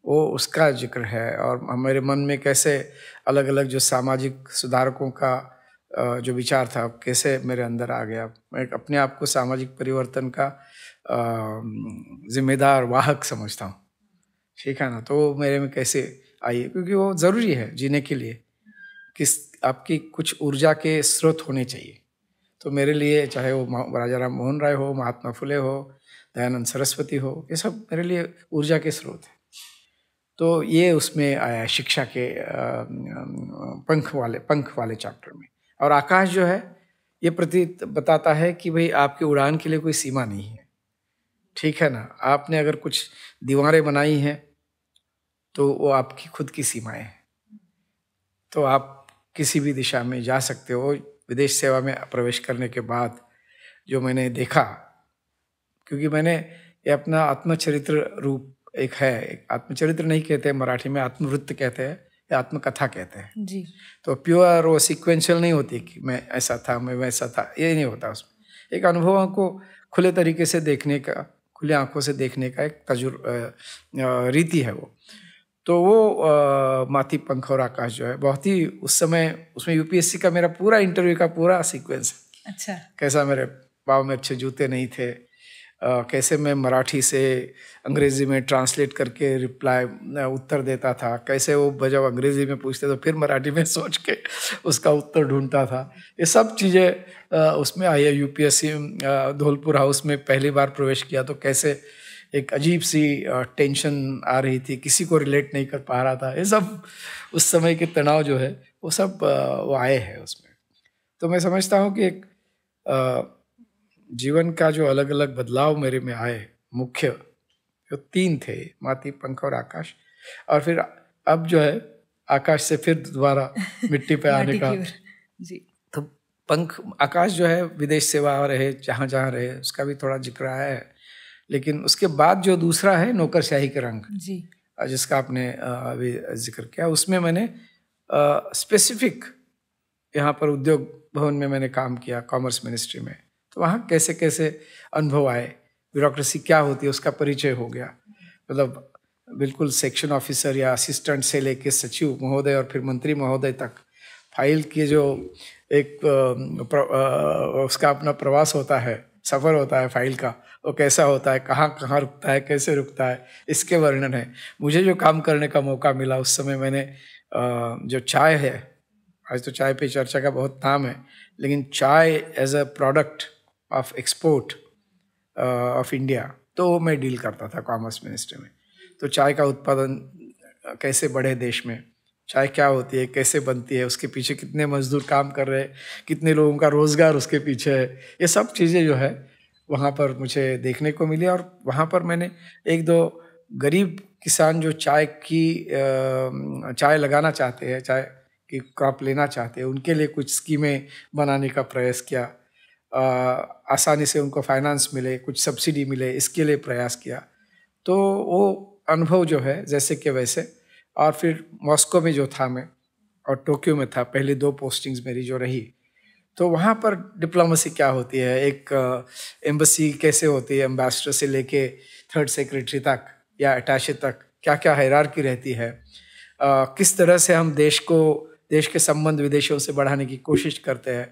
वो उसका जिक्र है। और हमारे मन में कैसे अलग अलग जो सामाजिक सुधारकों का जो विचार था कैसे मेरे अंदर आ गया। मैं अपने आप को सामाजिक परिवर्तन का जिम्मेदार वाहक समझता हूँ, ठीक है ना। तो मेरे में कैसे आई, क्योंकि वो ज़रूरी है जीने के लिए, किस आपकी कुछ ऊर्जा के स्रोत होने चाहिए। तो मेरे लिए चाहे वो राजा राम मोहन राय हो, महात्मा फुले हो, दयानंद सरस्वती हो, ये सब मेरे लिए ऊर्जा के स्रोत हैं। तो ये उसमें आया शिक्षा के पंख वाले चैप्टर में। और आकाश जो है ये प्रतीत बताता है कि भाई आपकी उड़ान के लिए कोई सीमा नहीं है, ठीक है ना। आपने अगर कुछ दीवारें बनाई हैं तो वो आपकी खुद की सीमाएं हैं, तो आप किसी भी दिशा में जा सकते हो। विदेश सेवा में प्रवेश करने के बाद जो मैंने देखा, क्योंकि मैंने ये अपना आत्मचरित्र रूप एक है, आत्मचरित्र नहीं कहते मराठी में, आत्मवृत्त कहते हैं या आत्मकथा कहते हैं जी। तो प्योर वो सीक्वेंशियल नहीं होती कि मैं ऐसा था, मैं वैसा था, ये नहीं होता। उसमें एक अनुभवों को खुले तरीके से देखने का, खुले आंखों से देखने का एक रीति है वो। तो वो माटी पंख और आकाश जो है बहुत ही उस समय, उसमें यूपीएससी का मेरा पूरा इंटरव्यू का पूरा सीक्वेंस है। अच्छा। कैसा मेरे पाँव में अच्छे जूते नहीं थे, कैसे मैं मराठी से अंग्रेज़ी में ट्रांसलेट करके रिप्लाई उत्तर देता था, कैसे वो जब अंग्रेज़ी में पूछते तो फिर मराठी में सोच के उसका उत्तर ढूंढता था। ये सब चीज़ें उसमें आई है। यूपीएससी धौलपुर हाउस में पहली बार प्रवेश किया तो कैसे एक अजीब सी टेंशन आ रही थी, किसी को रिलेट नहीं कर पा रहा था। ये सब उस समय के तनाव जो है वो सब वो आए हैं उसमें। तो मैं समझता हूँ कि एक जीवन का जो अलग अलग बदलाव मेरे में आए, मुख्य जो 3 थे, माटी पंख और आकाश। और फिर अब जो है आकाश से फिर दोबारा मिट्टी पे आने का। जी। तो पंख, आकाश जो है विदेश सेवा रहे, जहाँ जहाँ रहे, उसका भी थोड़ा जिक्र आया है। लेकिन उसके बाद जो दूसरा है नौकरशाही के रंग जी, जिसका आपने अभी जिक्र किया, उसमें मैंने स्पेसिफिक यहाँ पर उद्योग भवन में मैंने काम किया, कॉमर्स मिनिस्ट्री में। तो वहाँ कैसे कैसे अनुभव आए, ब्यूरोक्रेसी क्या होती है उसका परिचय हो गया। मतलब बिल्कुल सेक्शन ऑफिसर या असिस्टेंट से लेके सचिव महोदय और फिर मंत्री महोदय तक फाइल की जो एक उसका अपना प्रवास होता है, सफ़र होता है फाइल का, वो कैसा होता है, कहाँ कहाँ रुकता है, कैसे रुकता है, इसके वर्णन है। मुझे जो काम करने का मौका मिला उस समय, मैंने जो चाय है, आज तो चाय पे चर्चा का बहुत नाम है, लेकिन चाय as a product of export of India, तो मैं डील करता था कॉमर्स मिनिस्ट्री में। तो चाय का उत्पादन कैसे बढ़े देश में, चाय क्या होती है, कैसे बनती है, उसके पीछे कितने मजदूर काम कर रहे हैं, कितने लोगों का रोज़गार उसके पीछे है, ये सब चीज़ें जो है वहाँ पर मुझे देखने को मिली। और वहाँ पर मैंने 1-2 गरीब किसान जो चाय लगाना चाहते हैं, चाय की क्रॉप लेना चाहते हैं, उनके लिए कुछ स्कीमें बनाने का प्रयास किया, आसानी से उनको फाइनेंस मिले, कुछ सब्सिडी मिले, इसके लिए प्रयास किया। तो वो अनुभव जो है जैसे कि वैसे और फिर मॉस्को में जो था मैं, और टोक्यो में था, पहले 2 पोस्टिंग्स मेरी जो रही। तो वहाँ पर डिप्लोमेसी क्या होती है, एक एम्बेसी कैसे होती है, एम्बेसडर से लेके 3rd सेक्रेटरी तक या अटैचे तक क्या क्या हायरार्की रहती है, किस तरह से हम देश के संबंध विदेशों से बढ़ाने की कोशिश करते हैं,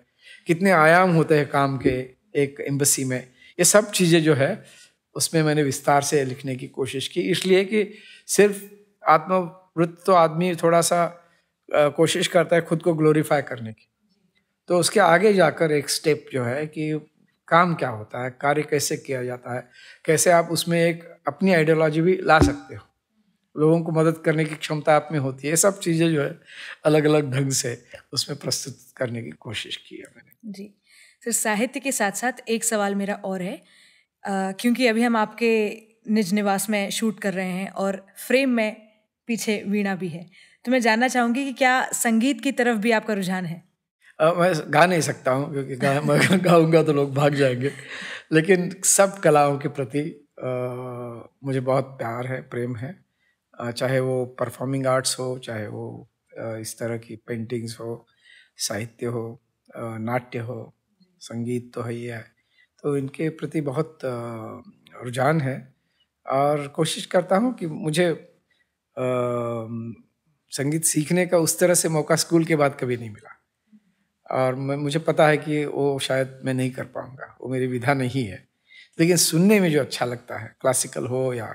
कितने आयाम होते हैं काम के एक एम्बेसी में, ये सब चीज़ें जो है उसमें मैंने विस्तार से लिखने की कोशिश की। इसलिए कि सिर्फ आत्मवृत्त तो आदमी थोड़ा सा कोशिश करता है खुद को ग्लोरीफाई करने की, तो उसके आगे जाकर एक स्टेप जो है कि काम क्या होता है, कार्य कैसे किया जाता है, कैसे आप उसमें एक अपनी आइडियोलॉजी भी ला सकते हो, लोगों को मदद करने की क्षमता आप में होती है, ये सब चीज़ें जो है अलग अलग ढंग से उसमें प्रस्तुत करने की कोशिश की है मैंने। जी सर, साहित्य के साथ साथ एक सवाल मेरा और है, क्योंकि अभी हम आपके निज निवास में शूट कर रहे हैं और फ्रेम में पीछे वीणा भी है, तो मैं जानना चाहूँगी कि क्या संगीत की तरफ भी आपका रुझान है? मैं गा नहीं सकता हूँ क्योंकि मैं गाऊंगा तो लोग भाग जाएंगे, लेकिन सब कलाओं के प्रति मुझे बहुत प्यार है, प्रेम है, चाहे वो परफॉर्मिंग आर्ट्स हो, चाहे वो इस तरह की पेंटिंग्स हो, साहित्य हो, नाट्य हो, संगीत तो है ही है, तो इनके प्रति बहुत रुझान है और कोशिश करता हूँ कि मुझे संगीत सीखने का उस तरह से मौका स्कूल के बाद कभी नहीं मिला, और मुझे पता है कि वो शायद मैं नहीं कर पाऊँगा, वो मेरी विधा नहीं है, लेकिन सुनने में जो अच्छा लगता है, क्लासिकल हो या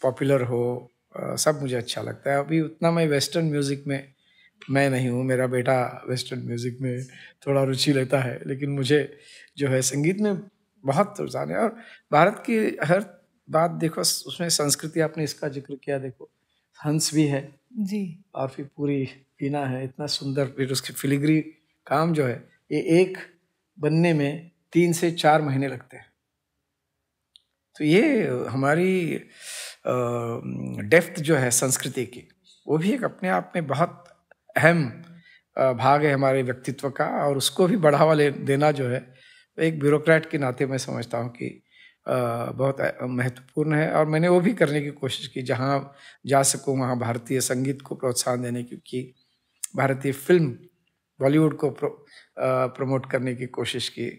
पॉपुलर हो, सब मुझे अच्छा लगता है। अभी उतना मैं वेस्टर्न म्यूज़िक में मैं नहीं हूँ, मेरा बेटा वेस्टर्न म्यूज़िक में थोड़ा रुचि लेता है, लेकिन मुझे जो है संगीत में बहुत रुझान है। और भारत की हर बात देखो, उसमें संस्कृति, आपने इसका जिक्र किया, देखो हंस भी है जी, और फिर पूरी वीणा है, इतना सुंदर, फिर उसकी फिलिग्री काम जो है, ये एक बनने में 3 से 4 महीने लगते हैं। तो ये हमारी डेप्थ जो है संस्कृति की, वो भी एक अपने आप में बहुत अहम भाग है हमारे व्यक्तित्व का, और उसको भी बढ़ावा देना जो है एक ब्यूरोक्रेट के नाते मैं समझता हूँ कि बहुत महत्वपूर्ण है। और मैंने वो भी करने की कोशिश की, जहाँ जा सकूँ वहाँ भारतीय संगीत को प्रोत्साहन देने की, क्योंकि भारतीय फिल्म बॉलीवुड को प्रमोट करने की कोशिश की,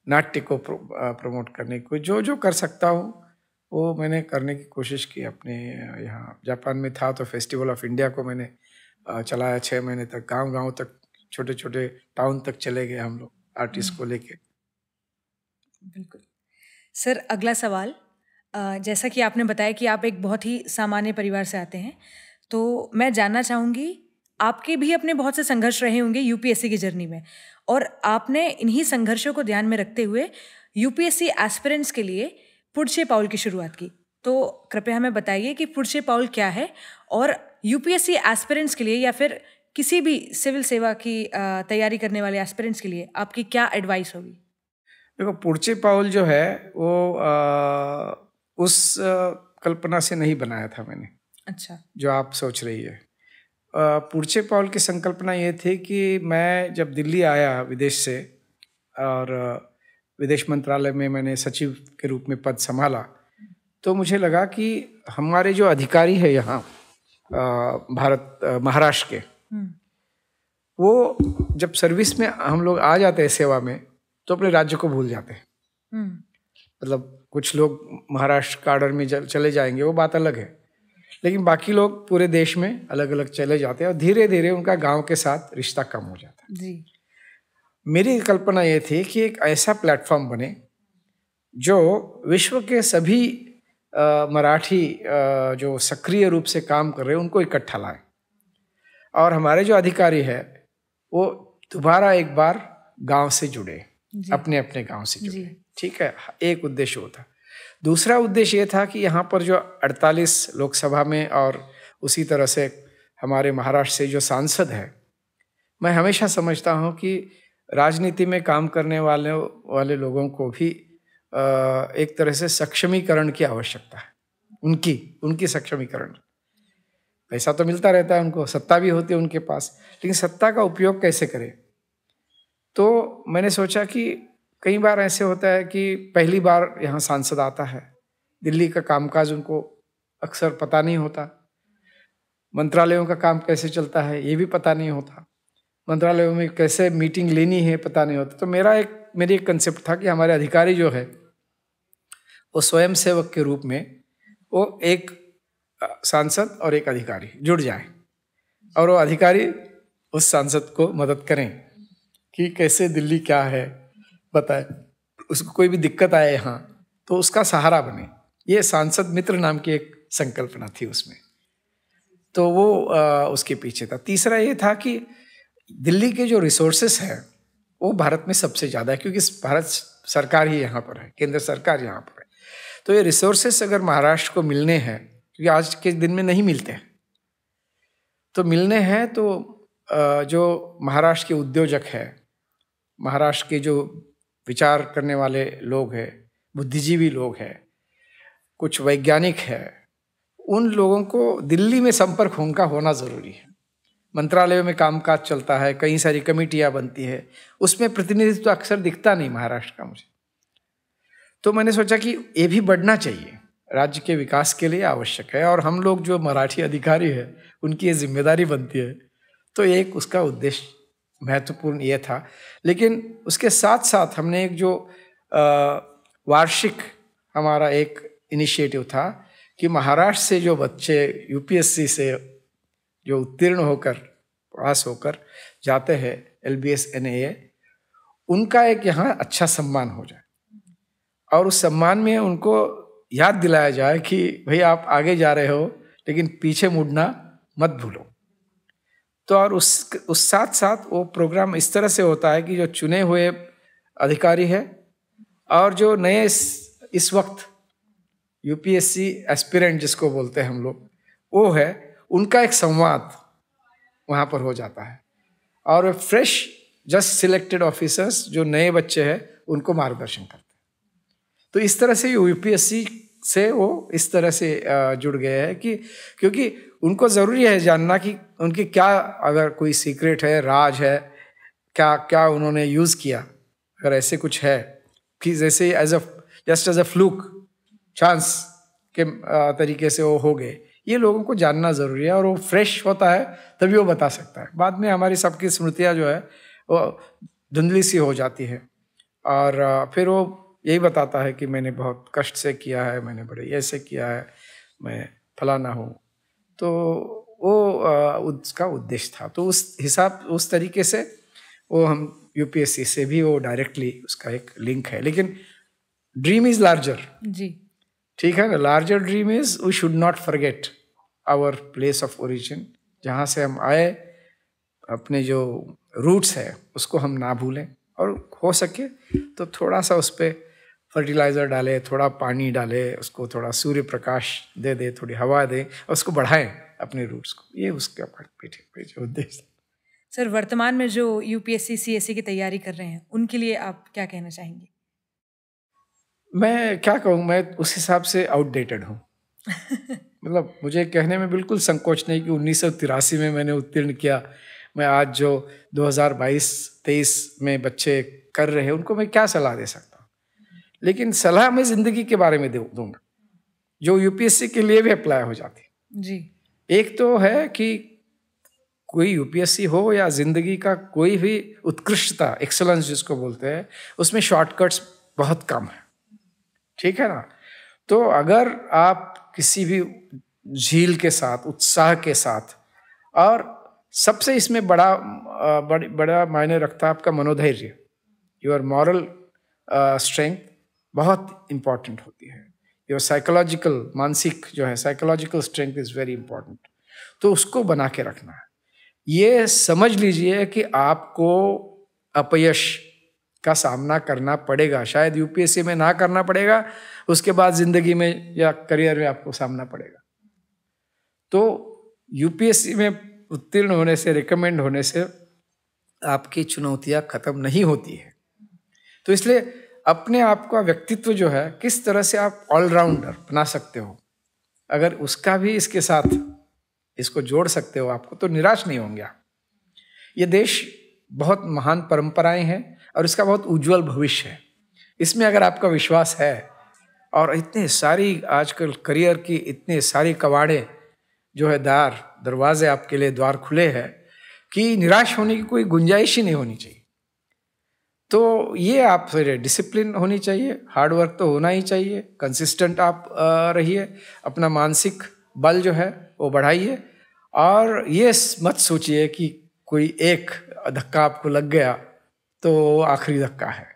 नाट्य को प्रमोट करने की, जो कर सकता हूँ वो मैंने करने की कोशिश की। अपने यहाँ जापान में था तो फेस्टिवल ऑफ इंडिया को मैंने चलाया 6 महीने तक, गांव तक, छोटे छोटे टाउन तक चले गए हम लोग आर्टिस्ट को लेके। बिल्कुल सर, अगला सवाल, जैसा कि आपने बताया कि आप एक बहुत ही सामान्य परिवार से आते हैं, तो मैं जानना चाहूँगी, आपके भी अपने बहुत से संघर्ष रहे होंगे यूपीएससी की जर्नी में, और आपने इन्हीं संघर्षों को ध्यान में रखते हुए यूपीएससी एस्पिरेंट्स के लिए पुढचे पाऊल की शुरुआत की। तो कृपया हमें बताइए कि पुढचे पाऊल क्या है, और यूपीएससी एस्पिरेंट्स के लिए या फिर किसी भी सिविल सेवा की तैयारी करने वाले एस्पिरेंट्स के लिए आपकी क्या एडवाइस होगी? देखो, पुढचे पाऊल जो है वो उस कल्पना से नहीं बनाया था मैंने। अच्छा, जो आप सोच रही है। पुढचे पाऊल की संकल्पना ये थी कि मैं जब दिल्ली आया विदेश से, और विदेश मंत्रालय में मैंने सचिव के रूप में पद संभाला, तो मुझे लगा कि हमारे जो अधिकारी है यहाँ महाराष्ट्र के, वो जब सर्विस में हम लोग आ जाते हैं सेवा में, तो अपने राज्य को भूल जाते हैं। मतलब कुछ लोग महाराष्ट्र काडर में चले जाएंगे, वो बात अलग है, लेकिन बाकी लोग पूरे देश में अलग अलग चले जाते हैं, और धीरे धीरे उनका गांव के साथ रिश्ता कम हो जाता है। जी। मेरी कल्पना ये थी कि एक ऐसा प्लेटफॉर्म बने जो विश्व के सभी मराठी जो सक्रिय रूप से काम कर रहे हैं उनको इकट्ठा लाए, और हमारे जो अधिकारी है वो दोबारा एक बार गांव से जुड़े, अपने अपने गांव से जुड़े। ठीक है, एक उद्देश्य होता। दूसरा उद्देश्य ये था कि यहाँ पर जो 48 लोकसभा में और उसी तरह से हमारे महाराष्ट्र से जो सांसद है, मैं हमेशा समझता हूँ कि राजनीति में काम करने वाले लोगों को भी एक तरह से सक्षमीकरण की आवश्यकता है, उनकी सक्षमीकरण। पैसा तो मिलता रहता है उनको, सत्ता भी होती है उनके पास, लेकिन सत्ता का उपयोग कैसे करें। तो मैंने सोचा कि कई बार ऐसे होता है कि पहली बार यहाँ सांसद आता है, दिल्ली का कामकाज उनको अक्सर पता नहीं होता, मंत्रालयों का काम कैसे चलता है ये भी पता नहीं होता, मंत्रालयों में कैसे मीटिंग लेनी है पता नहीं होता। तो मेरी एक कंसेप्ट था कि हमारे अधिकारी जो है वो स्वयं सेवक के रूप में वो एक सांसद और एक अधिकारी जुड़ जाए और वो अधिकारी उस सांसद को मदद करें कि कैसे दिल्ली क्या है बताए, उसको कोई भी दिक्कत आए यहाँ तो उसका सहारा बने। ये सांसद मित्र नाम की एक संकल्पना थी उसमें, तो वो उसके पीछे था। तीसरा ये था कि दिल्ली के जो रिसोर्सेस है वो भारत में सबसे ज़्यादा है, क्योंकि भारत सरकार ही यहाँ पर है, केंद्र सरकार यहाँ पर है। तो ये रिसोर्सेस अगर महाराष्ट्र को मिलने हैं, क्योंकि आज के दिन में नहीं मिलते हैं, तो मिलने हैं तो जो महाराष्ट्र के उद्योजक है, महाराष्ट्र के जो विचार करने वाले लोग हैं, बुद्धिजीवी लोग हैं, कुछ वैज्ञानिक है, उन लोगों को दिल्ली में संपर्क उनका होना ज़रूरी है। मंत्रालयों में कामकाज चलता है, कई सारी कमेटियाँ बनती है, उसमें प्रतिनिधित्व तो अक्सर दिखता नहीं महाराष्ट्र का मुझे। तो मैंने सोचा कि ये भी बढ़ना चाहिए, राज्य के विकास के लिए आवश्यक है, और हम लोग जो मराठी अधिकारी हैं उनकी ये जिम्मेदारी बनती है। तो एक उसका उद्देश्य महत्वपूर्ण ये था। लेकिन उसके साथ साथ हमने एक जो वार्षिक हमारा एक इनिशिएटिव था कि महाराष्ट्र से जो बच्चे यूपीएससी से जो उत्तीर्ण होकर पास होकर जाते हैं LBS NAA, उनका एक यहाँ अच्छा सम्मान हो जाए, और उस सम्मान में उनको याद दिलाया जाए कि भाई आप आगे जा रहे हो लेकिन पीछे मुड़ना मत भूलो। तो और उस साथ साथ वो प्रोग्राम इस तरह से होता है कि जो चुने हुए अधिकारी है और जो नए इस वक्त UPSC एस्पिरेंट जिसको बोलते हैं हम लोग, वो है, उनका एक संवाद वहाँ पर हो जाता है, और फ्रेश जस्ट सिलेक्टेड ऑफिसर्स जो नए बच्चे हैं उनको मार्गदर्शन करते हैं। तो इस तरह से UPSC से वो इस तरह से जुड़ गए हैं कि क्योंकि उनको ज़रूरी है जानना कि उनकी क्या, अगर कोई सीक्रेट है, राज है, क्या क्या उन्होंने यूज़ किया, अगर ऐसे कुछ है कि जैसे just as a fluke chance के तरीके से वो हो गए, ये लोगों को जानना ज़रूरी है, और वो फ्रेश होता है तभी वो बता सकता है। बाद में हमारी सबकी स्मृतियाँ जो है वो धुंधली सी हो जाती है, और फिर वो यही बताता है कि मैंने बहुत कष्ट से किया है, मैंने बड़े ऐसे किया है, मैं फलाना हूँ। तो वो उसका उद्देश्य था। तो उस तरीके से वो हम UPSC से भी वो डायरेक्टली उसका एक लिंक है। लेकिन ड्रीम इज़ लार्जर जी, ठीक है ना। Larger dream is we should not forget our place of origin, जहाँ से हम आए, अपने जो रूट्स है उसको हम ना भूलें, और हो सके तो थोड़ा सा उस पर फर्टिलाइज़र डाले, थोड़ा पानी डाले, उसको थोड़ा सूर्य प्रकाश दे दे, थोड़ी हवा दे, और उसको बढ़ाएं अपने रूट्स को। ये उसका पीछे उद्देश्य। सर, वर्तमान में जो UPSC CSE की तैयारी कर रहे हैं उनके लिए आप क्या कहना चाहेंगे? मैं क्या कहूँ, मैं उस हिसाब से आउटडेटेड हूँ। मतलब मुझे कहने में बिल्कुल संकोच नहीं कि 1983 में मैंने उत्तीर्ण किया, मैं आज जो 2022-23 में बच्चे कर रहे हैं उनको मैं क्या सलाह दे सकता हूँ। लेकिन सलाह मैं ज़िंदगी के बारे में दूंगा, जो UPSC के लिए भी अप्लाई हो जाती है जी। एक तो है कि कोई UPSC हो या ज़िंदगी का कोई भी उत्कृष्टता, एक्सेलेंस जिसको बोलते हैं, उसमें शॉर्टकट्स बहुत कम है, ठीक है ना। तो अगर आप किसी भी झील के साथ, उत्साह के साथ, और सबसे इसमें बड़ा मायने रखता है आपका मनोधैर्य, योर मॉरल स्ट्रेंथ बहुत इम्पॉर्टेंट होती है। योर साइकोलॉजिकल, मानसिक जो है psychological strength is very important. तो उसको बना के रखना है। ये समझ लीजिए कि आपको अपयश का सामना करना पड़ेगा, शायद UPSC में ना करना पड़ेगा, उसके बाद ज़िंदगी में या करियर में आपको सामना पड़ेगा। तो UPSC में उत्तीर्ण होने से, रिकमेंड होने से आपकी चुनौतियाँ ख़त्म नहीं होती है। तो इसलिए अपने आप का व्यक्तित्व जो है, किस तरह से आप ऑलराउंडर बना सकते हो, अगर उसका भी इसके साथ इसको जोड़ सकते हो आपको, तो निराश नहीं होंगे आप। ये देश बहुत महान परंपराएं हैं और इसका बहुत उज्जवल भविष्य है। इसमें अगर आपका विश्वास है, और इतने सारी आजकल करियर की इतने सारी कवाड़े जो है दरवाजे आपके लिए द्वार खुले हैं कि निराश होने की कोई गुंजाइश ही नहीं होनी चाहिए। तो ये आप फिर डिसिप्लिन होनी चाहिए, हार्ड वर्क तो होना ही चाहिए, कंसिस्टेंट आप रहिए, अपना मानसिक बल जो है वो बढ़ाइए, और ये मत सोचिए कि कोई एक धक्का आपको लग गया तो आखिरी धक्का है।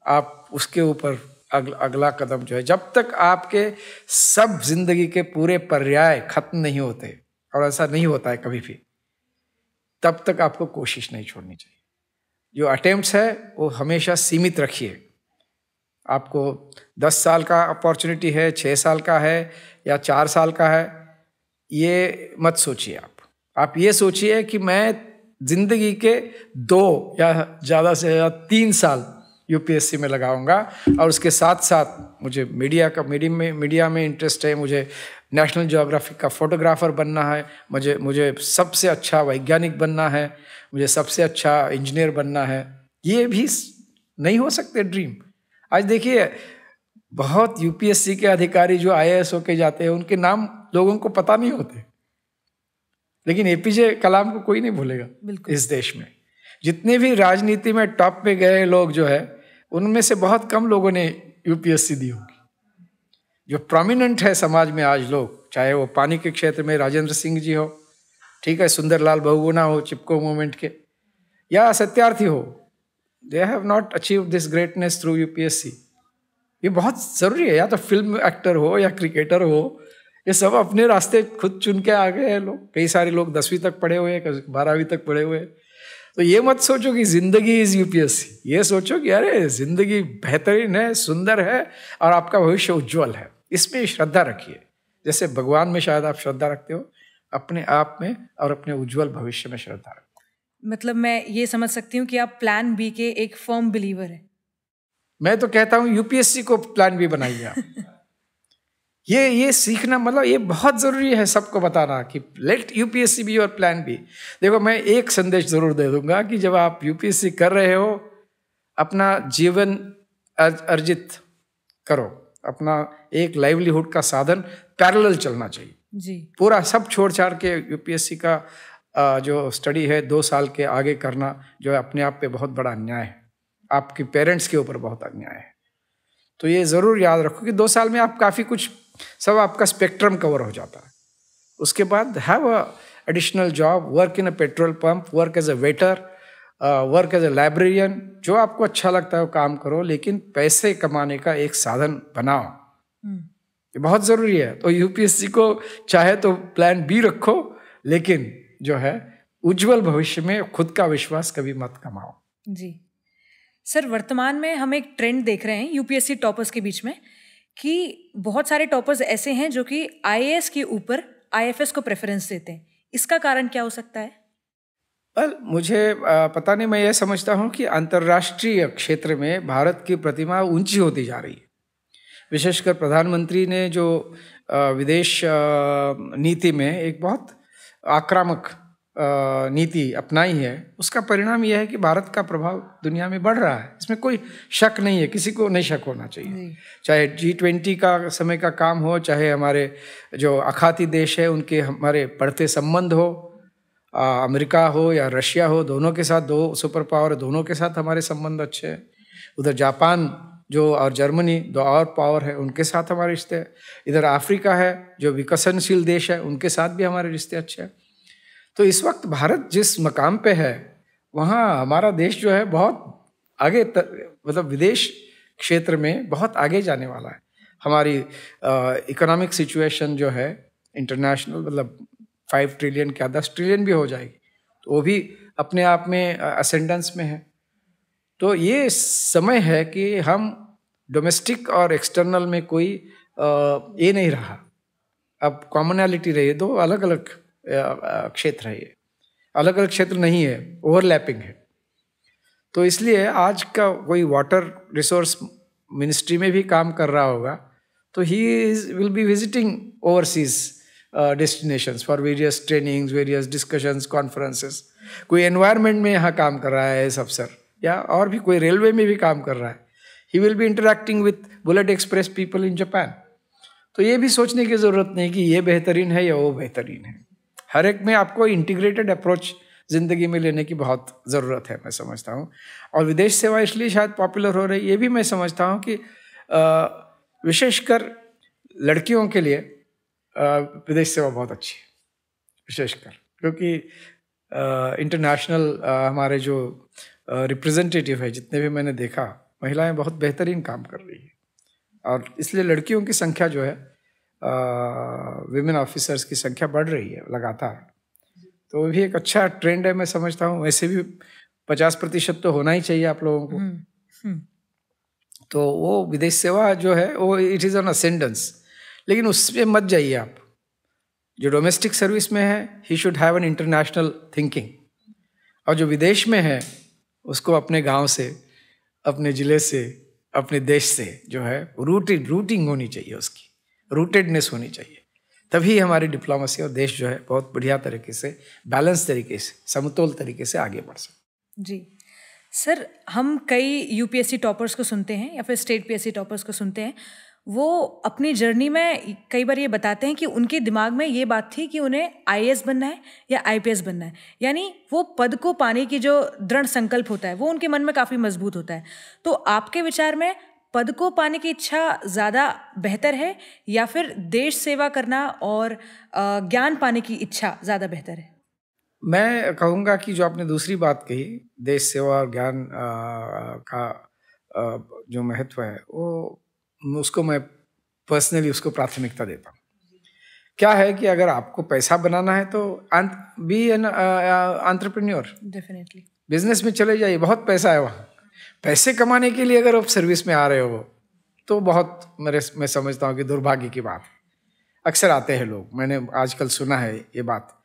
आप उसके ऊपर अगला कदम जो है, जब तक आपके सब जिंदगी के पूरे पर्याय खत्म नहीं होते, और ऐसा नहीं होता है कभी भी, तब तक आपको कोशिश नहीं छोड़नी चाहिए। जो अटेम्प्ट्स है वो हमेशा सीमित रखिए। आपको 10 साल का अपॉर्चुनिटी है, 6 साल का है या 4 साल का है, ये मत सोचिए। आप ये सोचिए कि मैं जिंदगी के 2 या ज़्यादा से ज़्यादा 3 साल यूपीएससी में लगाऊंगा, और उसके साथ साथ मुझे मीडिया में इंटरेस्ट है, मुझे नेशनल ज्योग्राफिक का फोटोग्राफर बनना है, मुझे सबसे अच्छा वैज्ञानिक बनना है, मुझे सबसे अच्छा इंजीनियर बनना है। ये भी नहीं हो सकते ड्रीम। आज देखिए बहुत यूपीएससी के अधिकारी जो आईएएस होके जाते हैं, उनके नाम लोगों को पता नहीं होते, लेकिन एपीजे कलाम को कोई नहीं भूलेगा इस देश में। जितने भी राजनीति में टॉप पे गए लोग जो है, उनमें से बहुत कम लोगों ने यूपीएससी दी होगी। जो प्रोमिनेंट है समाज में आज लोग, चाहे वो पानी के क्षेत्र में राजेंद्र सिंह जी हो, ठीक है, सुंदरलाल बहुगुणा हो चिपको मूवमेंट के, या सत्यार्थी हो, they have not achieve this greatness through UPSC. ये बहुत ज़रूरी है। या तो फिल्म एक्टर हो या क्रिकेटर हो, ये सब अपने रास्ते खुद चुन के आ गए हैं लोग। कई सारे लोग 10वीं तक पढ़े हुए हैं, 12वीं तक पढ़े हुए हैं। तो ये मत सोचो कि जिंदगी इज यूपीएससी, ये सोचो कि अरे जिंदगी बेहतरीन है, सुंदर है, और आपका भविष्य उज्जवल है। इसमें श्रद्धा रखिए, जैसे भगवान में शायद आप श्रद्धा रखते हो, अपने आप में और अपने उज्जवल भविष्य में श्रद्धा रखो। मतलब मैं ये समझ सकती हूँ कि आप प्लान बी के एक फर्म बिलीवर है। मैं तो कहता हूँ यूपीएससी को प्लान बी बनाइए आप। ये सीखना, मतलब ये बहुत ज़रूरी है सबको बताना कि let UPSC be your plan B. देखो, मैं एक संदेश ज़रूर दे दूंगा कि जब आप यूपीएससी कर रहे हो, अपना जीवन अर्जित करो, अपना एक लाइवलीहुड का साधन पैरेलल चलना चाहिए जी। पूरा सब छोड़ छाड़ के यूपीएससी का जो स्टडी है 2 साल के आगे करना, जो है अपने आप पे बहुत बड़ा अन्याय है, आपके पेरेंट्स के ऊपर बहुत अन्याय है। तो ये ज़रूर याद रखो कि 2 साल में आप काफ़ी कुछ, सब आपका स्पेक्ट्रम कवर हो जाता है। उसके बाद have a additional job, work in a petrol pump, work as a waiter, work as a librarian, जो आपको अच्छा लगता है वो काम करो, लेकिन पैसे कमाने का एक साधन बनाओ। ये बहुत ज़रूरी है। तो यूपीएससी को चाहे तो प्लान बी रखो, लेकिन जो है उज्जवल भविष्य में खुद का विश्वास कभी मत कमाओ। जी सर, वर्तमान में हम एक ट्रेंड देख रहे हैं यूपीएससी टॉपर्स के बीच में कि बहुत सारे टॉपर्स ऐसे हैं जो कि आईएएस के ऊपर आईएफएस को प्रेफरेंस देते हैं। इसका कारण क्या हो सकता है? मुझे पता नहीं, मैं ये समझता हूँ कि अंतर्राष्ट्रीय क्षेत्र में भारत की प्रतिमा ऊंची होती जा रही है। विशेषकर प्रधानमंत्री ने जो विदेश नीति में एक बहुत आक्रामक नीति अपनाई है, उसका परिणाम यह है कि भारत का प्रभाव दुनिया में बढ़ रहा है। इसमें कोई शक नहीं है, किसी को नहीं शक होना चाहिए। चाहे G20 का समय का काम हो, चाहे हमारे जो अखाती देश है उनके हमारे बढ़ते संबंध हो, अमेरिका हो या रशिया हो, दोनों के साथ, 2 सुपर पावर, दोनों के साथ हमारे संबंध अच्छे हैं। उधर जापान जो और जर्मनी 2 और पावर है, उनके साथ हमारे रिश्ते हैं। इधर अफ्रीका है जो विकसनशील देश है, उनके साथ भी हमारे रिश्ते अच्छे हैं। तो इस वक्त भारत जिस मकाम पे है, वहाँ हमारा देश जो है बहुत आगे मतलब विदेश क्षेत्र में बहुत आगे जाने वाला है। हमारी इकोनॉमिक सिचुएशन जो है इंटरनेशनल, मतलब 5 ट्रिलियन क्या 10 ट्रिलियन भी हो जाएगी, तो वो भी अपने आप में असेंडेंस में है। तो ये समय है कि हम डोमेस्टिक और एक्सटर्नल में कोई ये नहीं रहा, अब कॉमनैलिटी रही। 2 अलग अलग क्षेत्र है, ये अलग अलग क्षेत्र नहीं है, ओवरलैपिंग है। तो इसलिए आज का कोई वाटर रिसोर्स मिनिस्ट्री में भी काम कर रहा होगा, तो he will be visiting overseas destinations for various trainings, various discussions, conferences. कोई एनवायरनमेंट में यहाँ काम कर रहा है इस अफसर, या और भी कोई रेलवे में भी काम कर रहा है। He will be interacting with bullet express people in Japan. तो ये भी सोचने की ज़रूरत नहीं कि ये बेहतरीन है या वो बेहतरीन है। हर एक में आपको इंटीग्रेटेड अप्रोच ज़िंदगी में लेने की बहुत ज़रूरत है, मैं समझता हूँ। और विदेश सेवा इसलिए शायद पॉपुलर हो रही, ये भी मैं समझता हूँ कि विशेषकर लड़कियों के लिए विदेश सेवा बहुत अच्छी है, विशेषकर क्योंकि इंटरनेशनल हमारे जो रिप्रेजेंटेटिव है, जितने भी मैंने देखा, महिलाएं बहुत बेहतरीन काम कर रही है। और इसलिए लड़कियों की संख्या जो है, विमेन ऑफिसर्स की संख्या बढ़ रही है लगातार। तो वो भी एक अच्छा ट्रेंड है, मैं समझता हूँ। वैसे भी 50% तो होना ही चाहिए आप लोगों को। तो वो विदेश सेवा जो है वो इट इज़ ऑन असेंडेंस, लेकिन उसमें मत जाइए आप। जो डोमेस्टिक सर्विस में है, he should have an international thinking, और जो विदेश में है उसको अपने गांव से, अपने ज़िले से, अपने देश से जो है रूटिंग होनी चाहिए, उसकी रूटेडनेस होनी चाहिए। तभी हमारी डिप्लोमेसी और देश जो है बहुत बढ़िया तरीके से, बैलेंस तरीके से, समतोल तरीके से आगे बढ़ सकते। जी सर, हम कई यूपीएससी टॉपर्स को सुनते हैं या फिर स्टेट पीएससी टॉपर्स को सुनते हैं, वो अपनी जर्नी में कई बार ये बताते हैं कि उनके दिमाग में ये बात थी कि उन्हें आईएएस बनना है या आईपीएस बनना है, यानी वो पद को पाने की जो दृढ़ संकल्प होता है वो उनके मन में काफ़ी मजबूत होता है। तो आपके विचार में पद को पाने की इच्छा ज़्यादा बेहतर है या फिर देश सेवा करना और ज्ञान पाने की इच्छा ज़्यादा बेहतर है? मैं कहूँगा कि जो आपने दूसरी बात कही, देश सेवा और ज्ञान का जो महत्व है, वो उसको मैं पर्सनली उसको प्राथमिकता देता हूँ। क्या है कि अगर आपको पैसा बनाना है तो be an entrepreneur, definitely business में चले जाइए, बहुत पैसा है वहाँ। पैसे कमाने के लिए अगर आप सर्विस में आ रहे हो तो बहुत मैं समझता हूँ कि दुर्भाग्य की बात है। अक्सर आते हैं लोग, मैंने आजकल सुना है ये बात,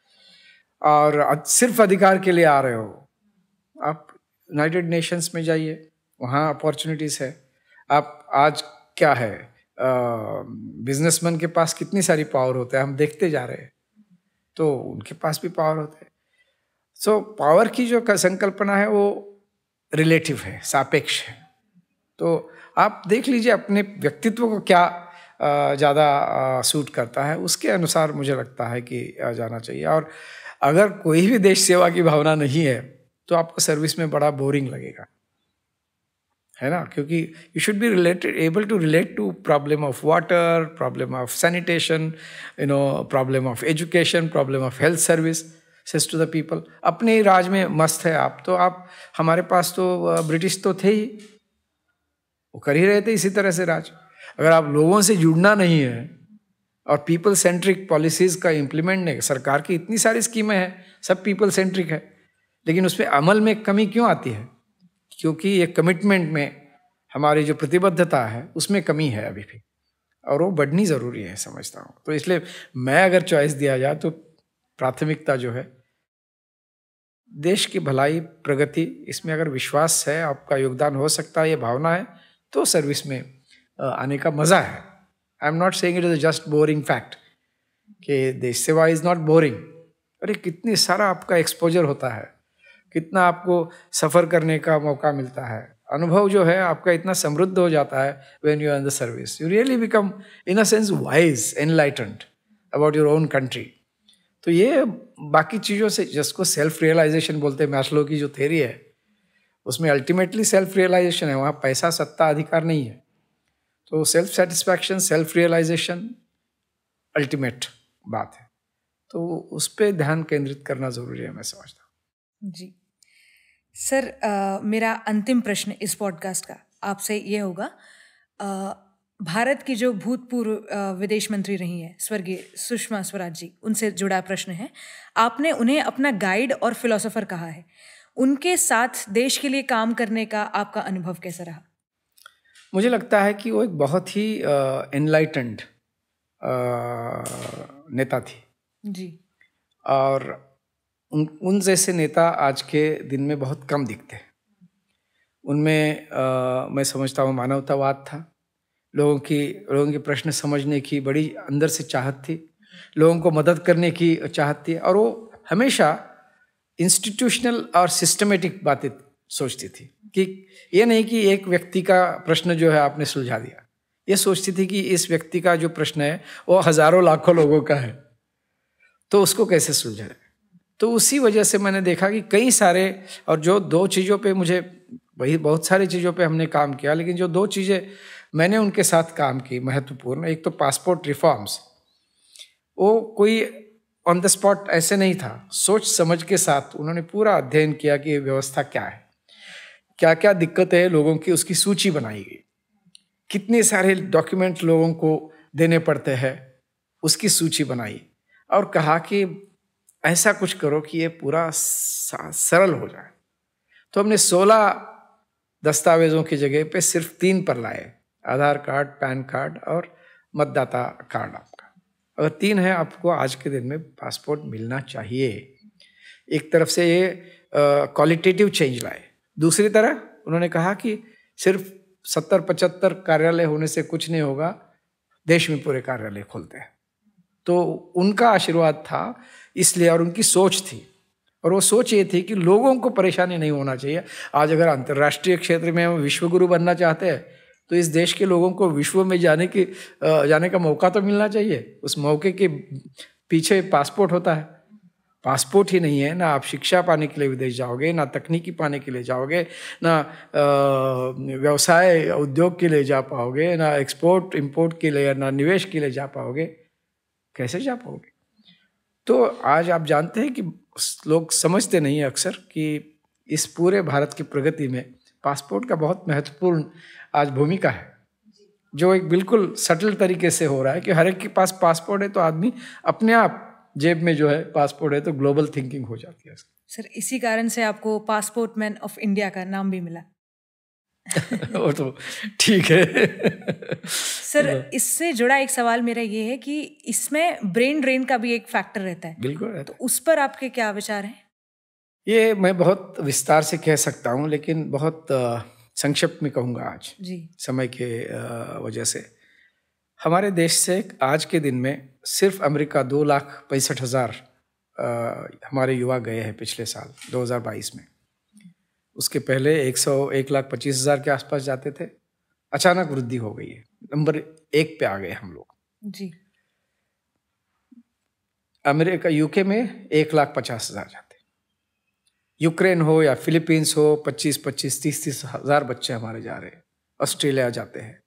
और सिर्फ अधिकार के लिए आ रहे हो। आप यूनाइटेड नेशंस में जाइए, वहाँ अपॉर्चुनिटीज़ है। आप आज क्या है, बिजनेसमैन के पास कितनी सारी पावर होता है, हम देखते जा रहे हैं, तो उनके पास भी पावर होता है। सो पावर की जो संकल्पना है वो रिलेटिव है, सापेक्ष है। तो आप देख लीजिए अपने व्यक्तित्व को क्या ज़्यादा सूट करता है, उसके अनुसार मुझे लगता है कि जाना चाहिए। और अगर कोई भी देश सेवा की भावना नहीं है तो आपको सर्विस में बड़ा बोरिंग लगेगा, है ना, क्योंकि you should be able to relate to problem of water, problem of sanitation, problem of education, problem of health services to the people. अपने ही राज में मस्त है आप, तो आप, हमारे पास तो ब्रिटिश तो थे ही, वो कर ही रहे थे इसी तरह से राज। अगर आप लोगों से जुड़ना नहीं है और पीपल सेंट्रिक पॉलिसीज का इम्प्लीमेंट नहीं, सरकार की इतनी सारी स्कीमें हैं, सब पीपल सेंट्रिक है, लेकिन उसमें अमल में कमी क्यों आती है? क्योंकि ये कमिटमेंट में हमारी जो प्रतिबद्धता है उसमें कमी है अभी भी, और वो बढ़नी ज़रूरी है, समझता हूँ। तो इसलिए मैं अगर चॉइस दिया जाए तो प्राथमिकता जो है देश की भलाई, प्रगति, इसमें अगर विश्वास है, आपका योगदान हो सकता है, ये भावना है, तो सर्विस में आने का मज़ा है। I am not saying it is just boring fact कि देश सेवा इज़ नॉट बोरिंग। अरे कितनी सारा आपका एक्सपोजर होता है, कितना आपको सफ़र करने का मौका मिलता है, अनुभव जो है आपका इतना समृद्ध हो जाता है। When you are in the service you really become in a sense wise, enlightened about your own country. तो ये बाकी चीज़ों से, जिसको सेल्फ रियलाइजेशन बोलते हैं, मैस्लो की जो थ्योरी है उसमें अल्टीमेटली सेल्फ रियलाइजेशन है, वहाँ पैसा, सत्ता, अधिकार नहीं है। तो self satisfaction, self realisation ultimate बात है, तो उस पर ध्यान केंद्रित करना ज़रूरी है, मैं समझता हूँ। जी सर, मेरा अंतिम प्रश्न इस पॉडकास्ट का आपसे ये होगा, भारत की जो भूतपूर्व विदेश मंत्री रही हैं स्वर्गीय सुषमा स्वराज जी, उनसे जुड़ा प्रश्न है। आपने उन्हें अपना गाइड और फिलोसोफर कहा है, उनके साथ देश के लिए काम करने का आपका अनुभव कैसा रहा? मुझे लगता है कि वो एक बहुत ही एनलाइटेंड नेता थी जी, और उन जैसे नेता आज के दिन में बहुत कम दिखते हैं। उनमें मैं समझता हूँ मानवतावाद था, लोगों की प्रश्न समझने की बड़ी अंदर से चाहत थी, लोगों को मदद करने की चाहत थी, और वो हमेशा इंस्टीट्यूशनल और सिस्टमेटिक बातें सोचती थी कि ये नहीं कि एक व्यक्ति का प्रश्न जो है आपने सुलझा दिया, ये सोचती थी कि इस व्यक्ति का जो प्रश्न है वो हजारों लाखों लोगों का है, तो उसको कैसे सुलझाए। तो उसी वजह से मैंने देखा कि कई सारे, और जो 2 चीज़ों पे मुझे, वही बहुत सारी चीज़ों पे हमने काम किया, लेकिन जो 2 चीज़ें मैंने उनके साथ काम की महत्वपूर्ण, एक तो पासपोर्ट रिफॉर्म्स, वो कोई ऑन द स्पॉट ऐसे नहीं था, सोच समझ के साथ उन्होंने पूरा अध्ययन किया कि ये व्यवस्था क्या है, क्या क्या दिक्कतें हैं लोगों की, उसकी सूची बनाई गई, कितने सारे डॉक्यूमेंट लोगों को देने पड़ते हैं उसकी सूची बनाई, और कहा कि ऐसा कुछ करो कि ये पूरा सरल हो जाए। तो हमने 16 दस्तावेजों की जगह पे सिर्फ 3 पर लाए, आधार कार्ड, पैन कार्ड और मतदाता कार्ड। आपका अगर 3 है, आपको आज के दिन में पासपोर्ट मिलना चाहिए। एक तरफ से ये क्वालिटेटिव चेंज लाए, दूसरी तरह उन्होंने कहा कि सिर्फ 70-75 कार्यालय होने से कुछ नहीं होगा, देश में पूरे कार्यालय खोलते हैं। तो उनका आशीर्वाद था इसलिए, और उनकी सोच थी, और वो सोच ये थी कि लोगों को परेशानी नहीं होना चाहिए। आज अगर अंतर्राष्ट्रीय क्षेत्र में हम विश्वगुरु बनना चाहते हैं तो इस देश के लोगों को विश्व में जाने का मौका तो मिलना चाहिए। उस मौके के पीछे पासपोर्ट होता है। पासपोर्ट ही नहीं है ना, आप शिक्षा पाने के लिए विदेश जाओगे, ना तकनीकी पाने के लिए जाओगे, ना व्यवसाय उद्योग के लिए जा पाओगे, ना एक्सपोर्ट इंपोर्ट के लिए, ना निवेश के लिए जा पाओगे। कैसे जा पाओगे? तो आज आप जानते हैं कि लोग समझते नहीं है अक्सर कि इस पूरे भारत की प्रगति में पासपोर्ट का बहुत महत्वपूर्ण आज भूमिका है, जो एक बिल्कुल सटल तरीके से हो रहा है कि हर एक के पास पासपोर्ट है तो आदमी अपने आप जेब में जो है पासपोर्ट है, तो ग्लोबल थिंकिंग हो जाती है। सर, इसी कारण से आपको पासपोर्ट मैन ऑफ इंडिया का नाम भी मिला। वो तो ठीक है। सर, इससे जुड़ा एक सवाल मेरा ये है कि इसमें ब्रेन ड्रेन का भी एक फैक्टर रहता है। बिल्कुल रहता है। तो उस पर आपके क्या विचार हैं? ये मैं बहुत विस्तार से कह सकता हूँ, लेकिन बहुत संक्षिप्त में कहूँगा आज जी, समय के वजह से। हमारे देश से आज के दिन में सिर्फ अमेरिका 2,65,000 हमारे युवा गए हैं पिछले साल 2022 में। उसके पहले 1,25,000 के आसपास जाते थे। अचानक वृद्धि हो गई है, नंबर 1 पे आ गए हम लोग। जी, अमेरिका, यूके में 1,50,000 जाते। यूक्रेन हो या फिलीपींस हो, 25-25, 30-30 हज़ार बच्चे हमारे जा रहे हैं। ऑस्ट्रेलिया जाते हैं।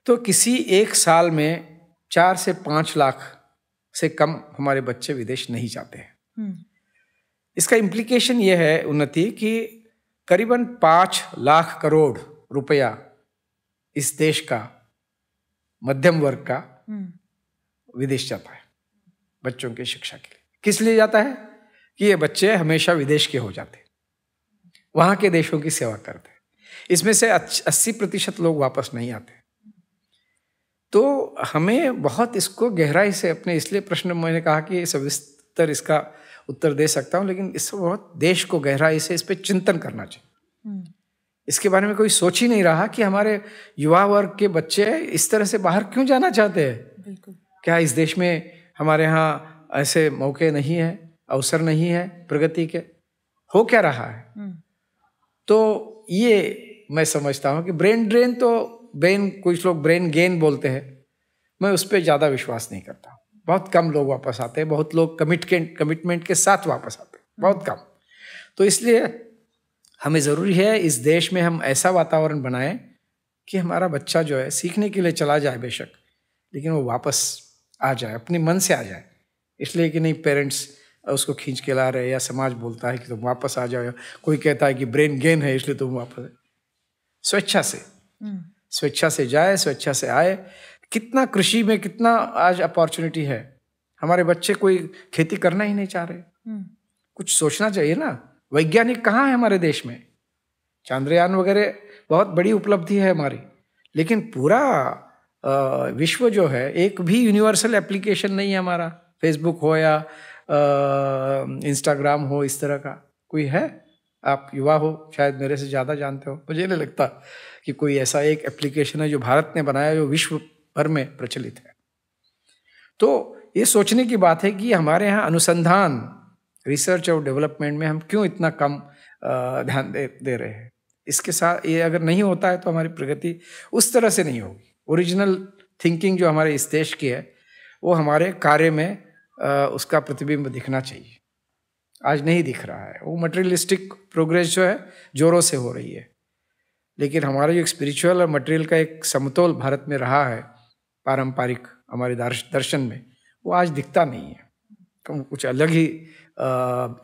तो किसी एक साल में 4 से 5 लाख से कम हमारे बच्चे विदेश नहीं जाते हैं। इसका इम्प्लीकेशन ये है उन्नति कि करीबन 5 लाख करोड़ रुपया इस देश का मध्यम वर्ग का विदेश जाता है बच्चों की शिक्षा के लिए। किस लिए जाता है? कि ये बच्चे हमेशा विदेश के हो जाते, वहाँ के देशों की सेवा करते। इसमें से 80% लोग वापस नहीं आते। तो हमें बहुत इसको गहराई से अपने, इसलिए प्रश्न मैंने कहा कि सविस्तर इसका उत्तर दे सकता हूँ, लेकिन इसको बहुत देश को गहराई से इस पर चिंतन करना चाहिए। इसके बारे में कोई सोच ही नहीं रहा कि हमारे युवा वर्ग के बच्चे इस तरह से बाहर क्यों जाना चाहते हैं। बिल्कुल। क्या इस देश में हमारे यहाँ ऐसे मौके नहीं है, अवसर नहीं है प्रगति के? हो क्या रहा है? तो ये मैं समझता हूँ कि ब्रेन ड्रेन, तो ब्रेन, कुछ लोग ब्रेन गेन बोलते हैं, मैं उस पर ज़्यादा विश्वास नहीं करता। बहुत कम लोग वापस आते हैं, बहुत लोग कमिटमेंट के साथ वापस आते हैं, बहुत कम। तो इसलिए हमें ज़रूरी है इस देश में हम ऐसा वातावरण बनाएं कि हमारा बच्चा जो है सीखने के लिए चला जाए बेशक, लेकिन वो वापस आ जाए, अपने मन से आ जाए। इसलिए कि नहीं पेरेंट्स उसको खींच के ला रहे, या समाज बोलता है कि तुम वापस आ जाओ, कोई कहता है कि ब्रेन गेन है इसलिए तुम वापस। स्वेच्छा से जाए, स्वेच्छा से आए। कितना कृषि में कितना आज अपॉर्चुनिटी है। हमारे बच्चे कोई खेती करना ही नहीं चाह रहे। कुछ सोचना चाहिए ना। वैज्ञानिक कहाँ है हमारे देश में? चांद्रयान वगैरह बहुत बड़ी उपलब्धि है हमारी, लेकिन पूरा विश्व जो है, एक भी यूनिवर्सल एप्लीकेशन नहीं है हमारा। फेसबुक हो या इंस्टाग्राम हो, इस तरह का कोई है? आप युवा हो, शायद मेरे से ज़्यादा जानते हो। मुझे नहीं लगता कि कोई ऐसा एक एप्लीकेशन है जो भारत ने बनाया, जो विश्व भर में प्रचलित है। तो ये सोचने की बात है कि हमारे यहाँ अनुसंधान, रिसर्च और डेवलपमेंट में हम क्यों इतना कम ध्यान दे रहे हैं। इसके साथ ये अगर नहीं होता है तो हमारी प्रगति उस तरह से नहीं होगी। ओरिजिनल थिंकिंग जो हमारे इस देश की है वो हमारे कार्य में उसका प्रतिबिंब दिखना चाहिए। आज नहीं दिख रहा है। वो मटेरियलिस्टिक प्रोग्रेस जो है जोरों से हो रही है, लेकिन हमारा जो स्पिरिचुअल और मटेरियल का एक समतोल भारत में रहा है पारंपरिक हमारे दर्शन में, वो आज दिखता नहीं है। कुछ अलग ही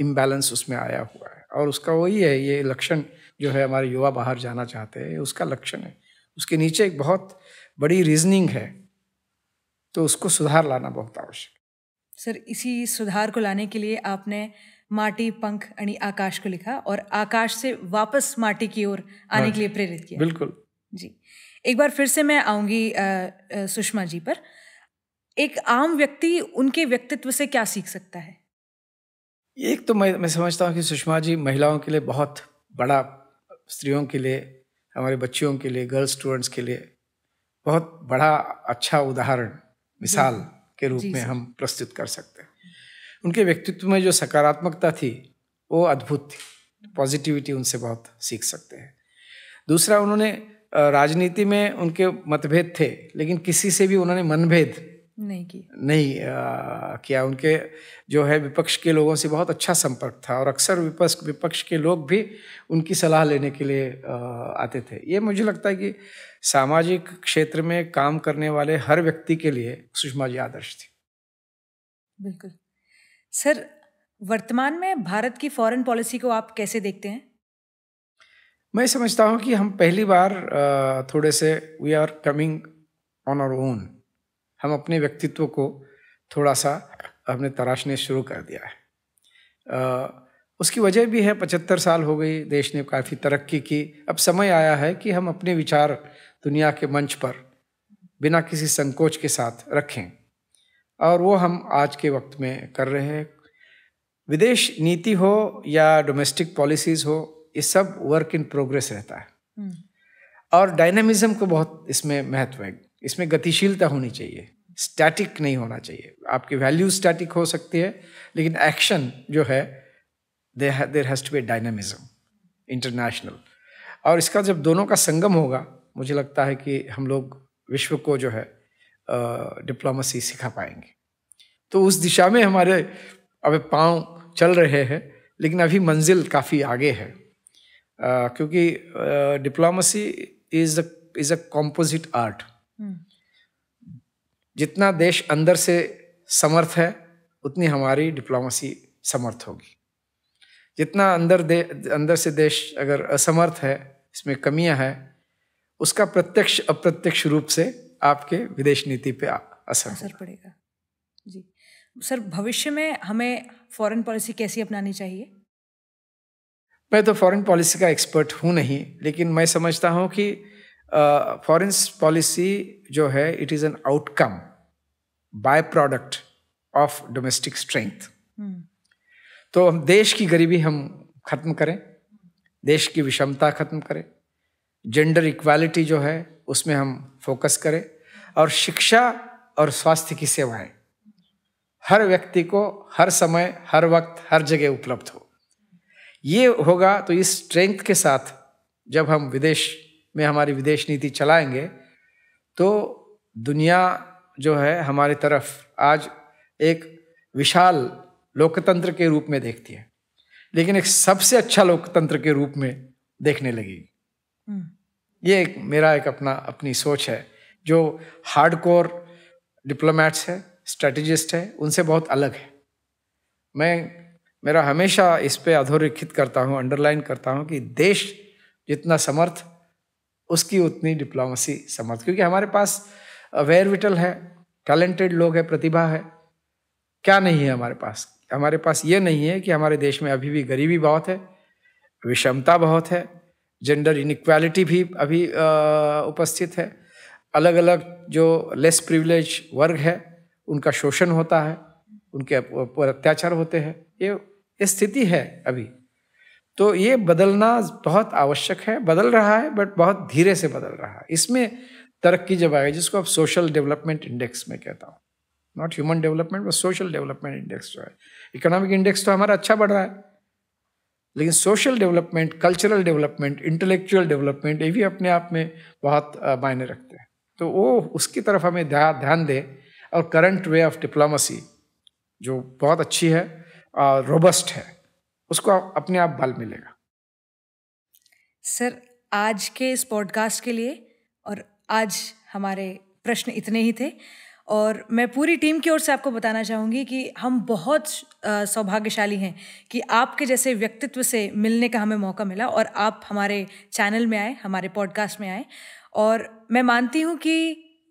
इम्बैलेंस उसमें आया हुआ है, और उसका वही है, ये लक्षण जो है हमारे युवा बाहर जाना चाहते हैं, उसका लक्षण है। उसके नीचे एक बहुत बड़ी रीजनिंग है, तो उसको सुधार लाना बहुत आवश्यक है। सर, इसी सुधार को लाने के लिए आपने माटी, पंख आणि आकाश को लिखा और आकाश से वापस माटी की ओर आने के लिए प्रेरित किया। बिल्कुल जी। एक बार फिर से मैं आऊंगी सुषमा जी पर। एक आम व्यक्ति उनके व्यक्तित्व से क्या सीख सकता है? एक तो मैं समझता हूँ कि सुषमा जी महिलाओं के लिए बहुत बड़ा, स्त्रियों के लिए, हमारे बच्चियों के लिए, गर्ल्स स्टूडेंट्स के लिए बहुत बड़ा अच्छा उदाहरण, मिसाल के रूप में हम प्रस्तुत कर सकते हैं। उनके व्यक्तित्व में जो सकारात्मकता थी वो अद्भुत थी। पॉजिटिविटी उनसे बहुत सीख सकते हैं। दूसरा, उन्होंने राजनीति में उनके मतभेद थे, लेकिन किसी से भी उन्होंने मनभेद नहीं किया। उनके जो है विपक्ष के लोगों से बहुत अच्छा संपर्क था, और अक्सर विपक्ष के लोग भी उनकी सलाह लेने के लिए आते थे। ये मुझे लगता है कि सामाजिक क्षेत्र में काम करने वाले हर व्यक्ति के लिए सुषमा जी आदर्श थी। बिल्कुल। सर, वर्तमान में भारत की फॉरेन पॉलिसी को आप कैसे देखते हैं? मैं समझता हूँ कि हम पहली बार थोड़े से we are coming on our own. हम अपने व्यक्तित्व को थोड़ा सा हमने तराशने शुरू कर दिया है। उसकी वजह भी है, 75 साल हो गई, देश ने काफ़ी तरक्की की। अब समय आया है कि हम अपने विचार दुनिया के मंच पर बिना किसी संकोच के साथ रखें, और वो हम आज के वक्त में कर रहे हैं। विदेश नीति हो या डोमेस्टिक पॉलिसीज़ हो, ये सब वर्क इन प्रोग्रेस रहता है, और डायनामिज्म को बहुत इसमें महत्व है। इसमें गतिशीलता होनी चाहिए, स्टैटिक नहीं होना चाहिए। आपकी वैल्यू स्टैटिक हो सकती है, लेकिन एक्शन जो है there has to be dynamism international. और इसका जब दोनों का संगम होगा, मुझे लगता है कि हम लोग विश्व को जो है डिप्लोमेसी सिखा पाएंगे। तो उस दिशा में हमारे अब पाँव चल रहे हैं, लेकिन अभी मंजिल काफ़ी आगे है, क्योंकि diplomacy is a composite art. जितना देश अंदर से समर्थ है, उतनी हमारी डिप्लोमेसी समर्थ होगी। जितना अंदर से देश अगर असमर्थ है, इसमें कमियां हैं, उसका प्रत्यक्ष अप्रत्यक्ष रूप से आपके विदेश नीति पे असर पड़ेगा। जी सर, भविष्य में हमें फॉरेन पॉलिसी कैसी अपनानी चाहिए? मैं तो फॉरेन पॉलिसी का एक्सपर्ट हूँ नहीं, लेकिन मैं समझता हूँ कि फॉरेन पॉलिसी जो है it is an outcome, by product of domestic strength. तो हम देश की गरीबी हम खत्म करें, देश की विषमता खत्म करें, जेंडर इक्वालिटी जो है उसमें हम फोकस करें, और शिक्षा और स्वास्थ्य की सेवाएं हर व्यक्ति को हर समय, हर वक्त, हर जगह उपलब्ध हो। ये होगा तो इस स्ट्रेंथ के साथ जब हम विदेश में हमारी विदेश नीति चलाएंगे, तो दुनिया जो है हमारी तरफ आज एक विशाल लोकतंत्र के रूप में देखती है, लेकिन एक सबसे अच्छा लोकतंत्र के रूप में देखने लगेगी। ये मेरा अपनी सोच है, जो हार्डकोर डिप्लोमैट्स है, स्ट्रेटेजिस्ट है, उनसे बहुत अलग है। मेरा हमेशा इस पे अधोरेखित करता हूँ, अंडरलाइन करता हूँ कि देश जितना समर्थ, उसकी उतनी डिप्लोमेसी समर्थ, क्योंकि हमारे पास वेयरविटल है, टैलेंटेड लोग हैं, प्रतिभा है। क्या नहीं है हमारे पास? हमारे पास ये नहीं है कि हमारे देश में अभी भी गरीबी बहुत है, विषमता बहुत है, जेंडर इनइक्वालिटी भी अभी उपस्थित है, अलग अलग जो लेस प्रिविलेज वर्ग है उनका शोषण होता है, उनके ऊपर अत्याचार होते हैं। ये स्थिति है अभी। तो ये बदलना बहुत आवश्यक है, बदल रहा है, बट बहुत धीरे से बदल रहा है। इसमें तरक्की जब आएगी, जिसको अब सोशल डेवलपमेंट इंडेक्स में कहता हूँ, not human development but social development index जो है, इकोनॉमिक इंडेक्स तो हमारा अच्छा बढ़ रहा है, लेकिन social development, cultural development, intellectual development, ये भी अपने आप में बहुत मायने रखते हैं। तो वो उसकी तरफ हमें ध्यान दे, और करंट वे ऑफ डिप्लोमेसी जो बहुत अच्छी है और रोबस्ट है, उसको अपने आप बल मिलेगा। सर, आज के इस पॉडकास्ट के लिए और आज हमारे प्रश्न इतने ही थे, और मैं पूरी टीम की ओर से आपको बताना चाहूँगी कि हम बहुत सौभाग्यशाली हैं कि आपके जैसे व्यक्तित्व से मिलने का हमें मौका मिला और आप हमारे चैनल में आए, हमारे पॉडकास्ट में आए। और मैं मानती हूँ कि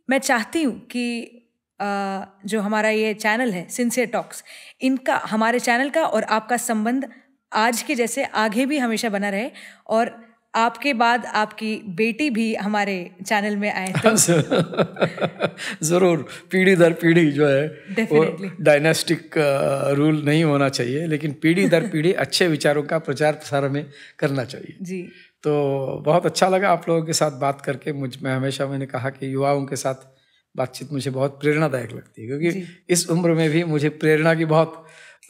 मैं चाहती हूँ कि जो हमारा ये चैनल है सिंसियर टॉक्स, इनका, हमारे चैनल का और आपका संबंध आज के जैसे आगे भी हमेशा बना रहे, और आपके बाद आपकी बेटी भी हमारे चैनल में आए तो जरूर, पीढ़ी दर पीढ़ी जो है Definitely. वो डायनेस्टिक रूल नहीं होना चाहिए, लेकिन पीढ़ी दर पीढ़ी अच्छे विचारों का प्रचार प्रसार हमें करना चाहिए जी। तो बहुत अच्छा लगा आप लोगों के साथ बात करके। मैंने कहा कि युवाओं के साथ बातचीत मुझे बहुत प्रेरणादायक लगती है, क्योंकि इस उम्र में भी मुझे प्रेरणा की बहुत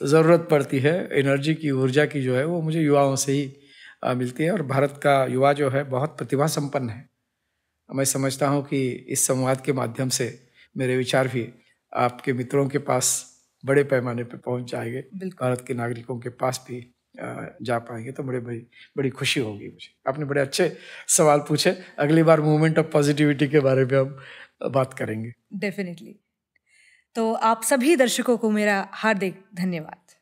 ज़रूरत पड़ती है। एनर्जी की, ऊर्जा की जो है वो मुझे युवाओं से ही मिलती है, और भारत का युवा जो है बहुत प्रतिभा संपन्न है। मैं समझता हूँ कि इस संवाद के माध्यम से मेरे विचार भी आपके मित्रों के पास बड़े पैमाने पर पहुँच जाएंगे, भारत के नागरिकों के पास भी जा पाएंगे, तो बड़ी खुशी होगी मुझे। आपने बड़े अच्छे सवाल पूछे। अगली बार मूवमेंट ऑफ पॉजिटिविटी के बारे में हम बात करेंगे। डेफिनेटली। तो आप सभी दर्शकों को मेरा हार्दिक धन्यवाद।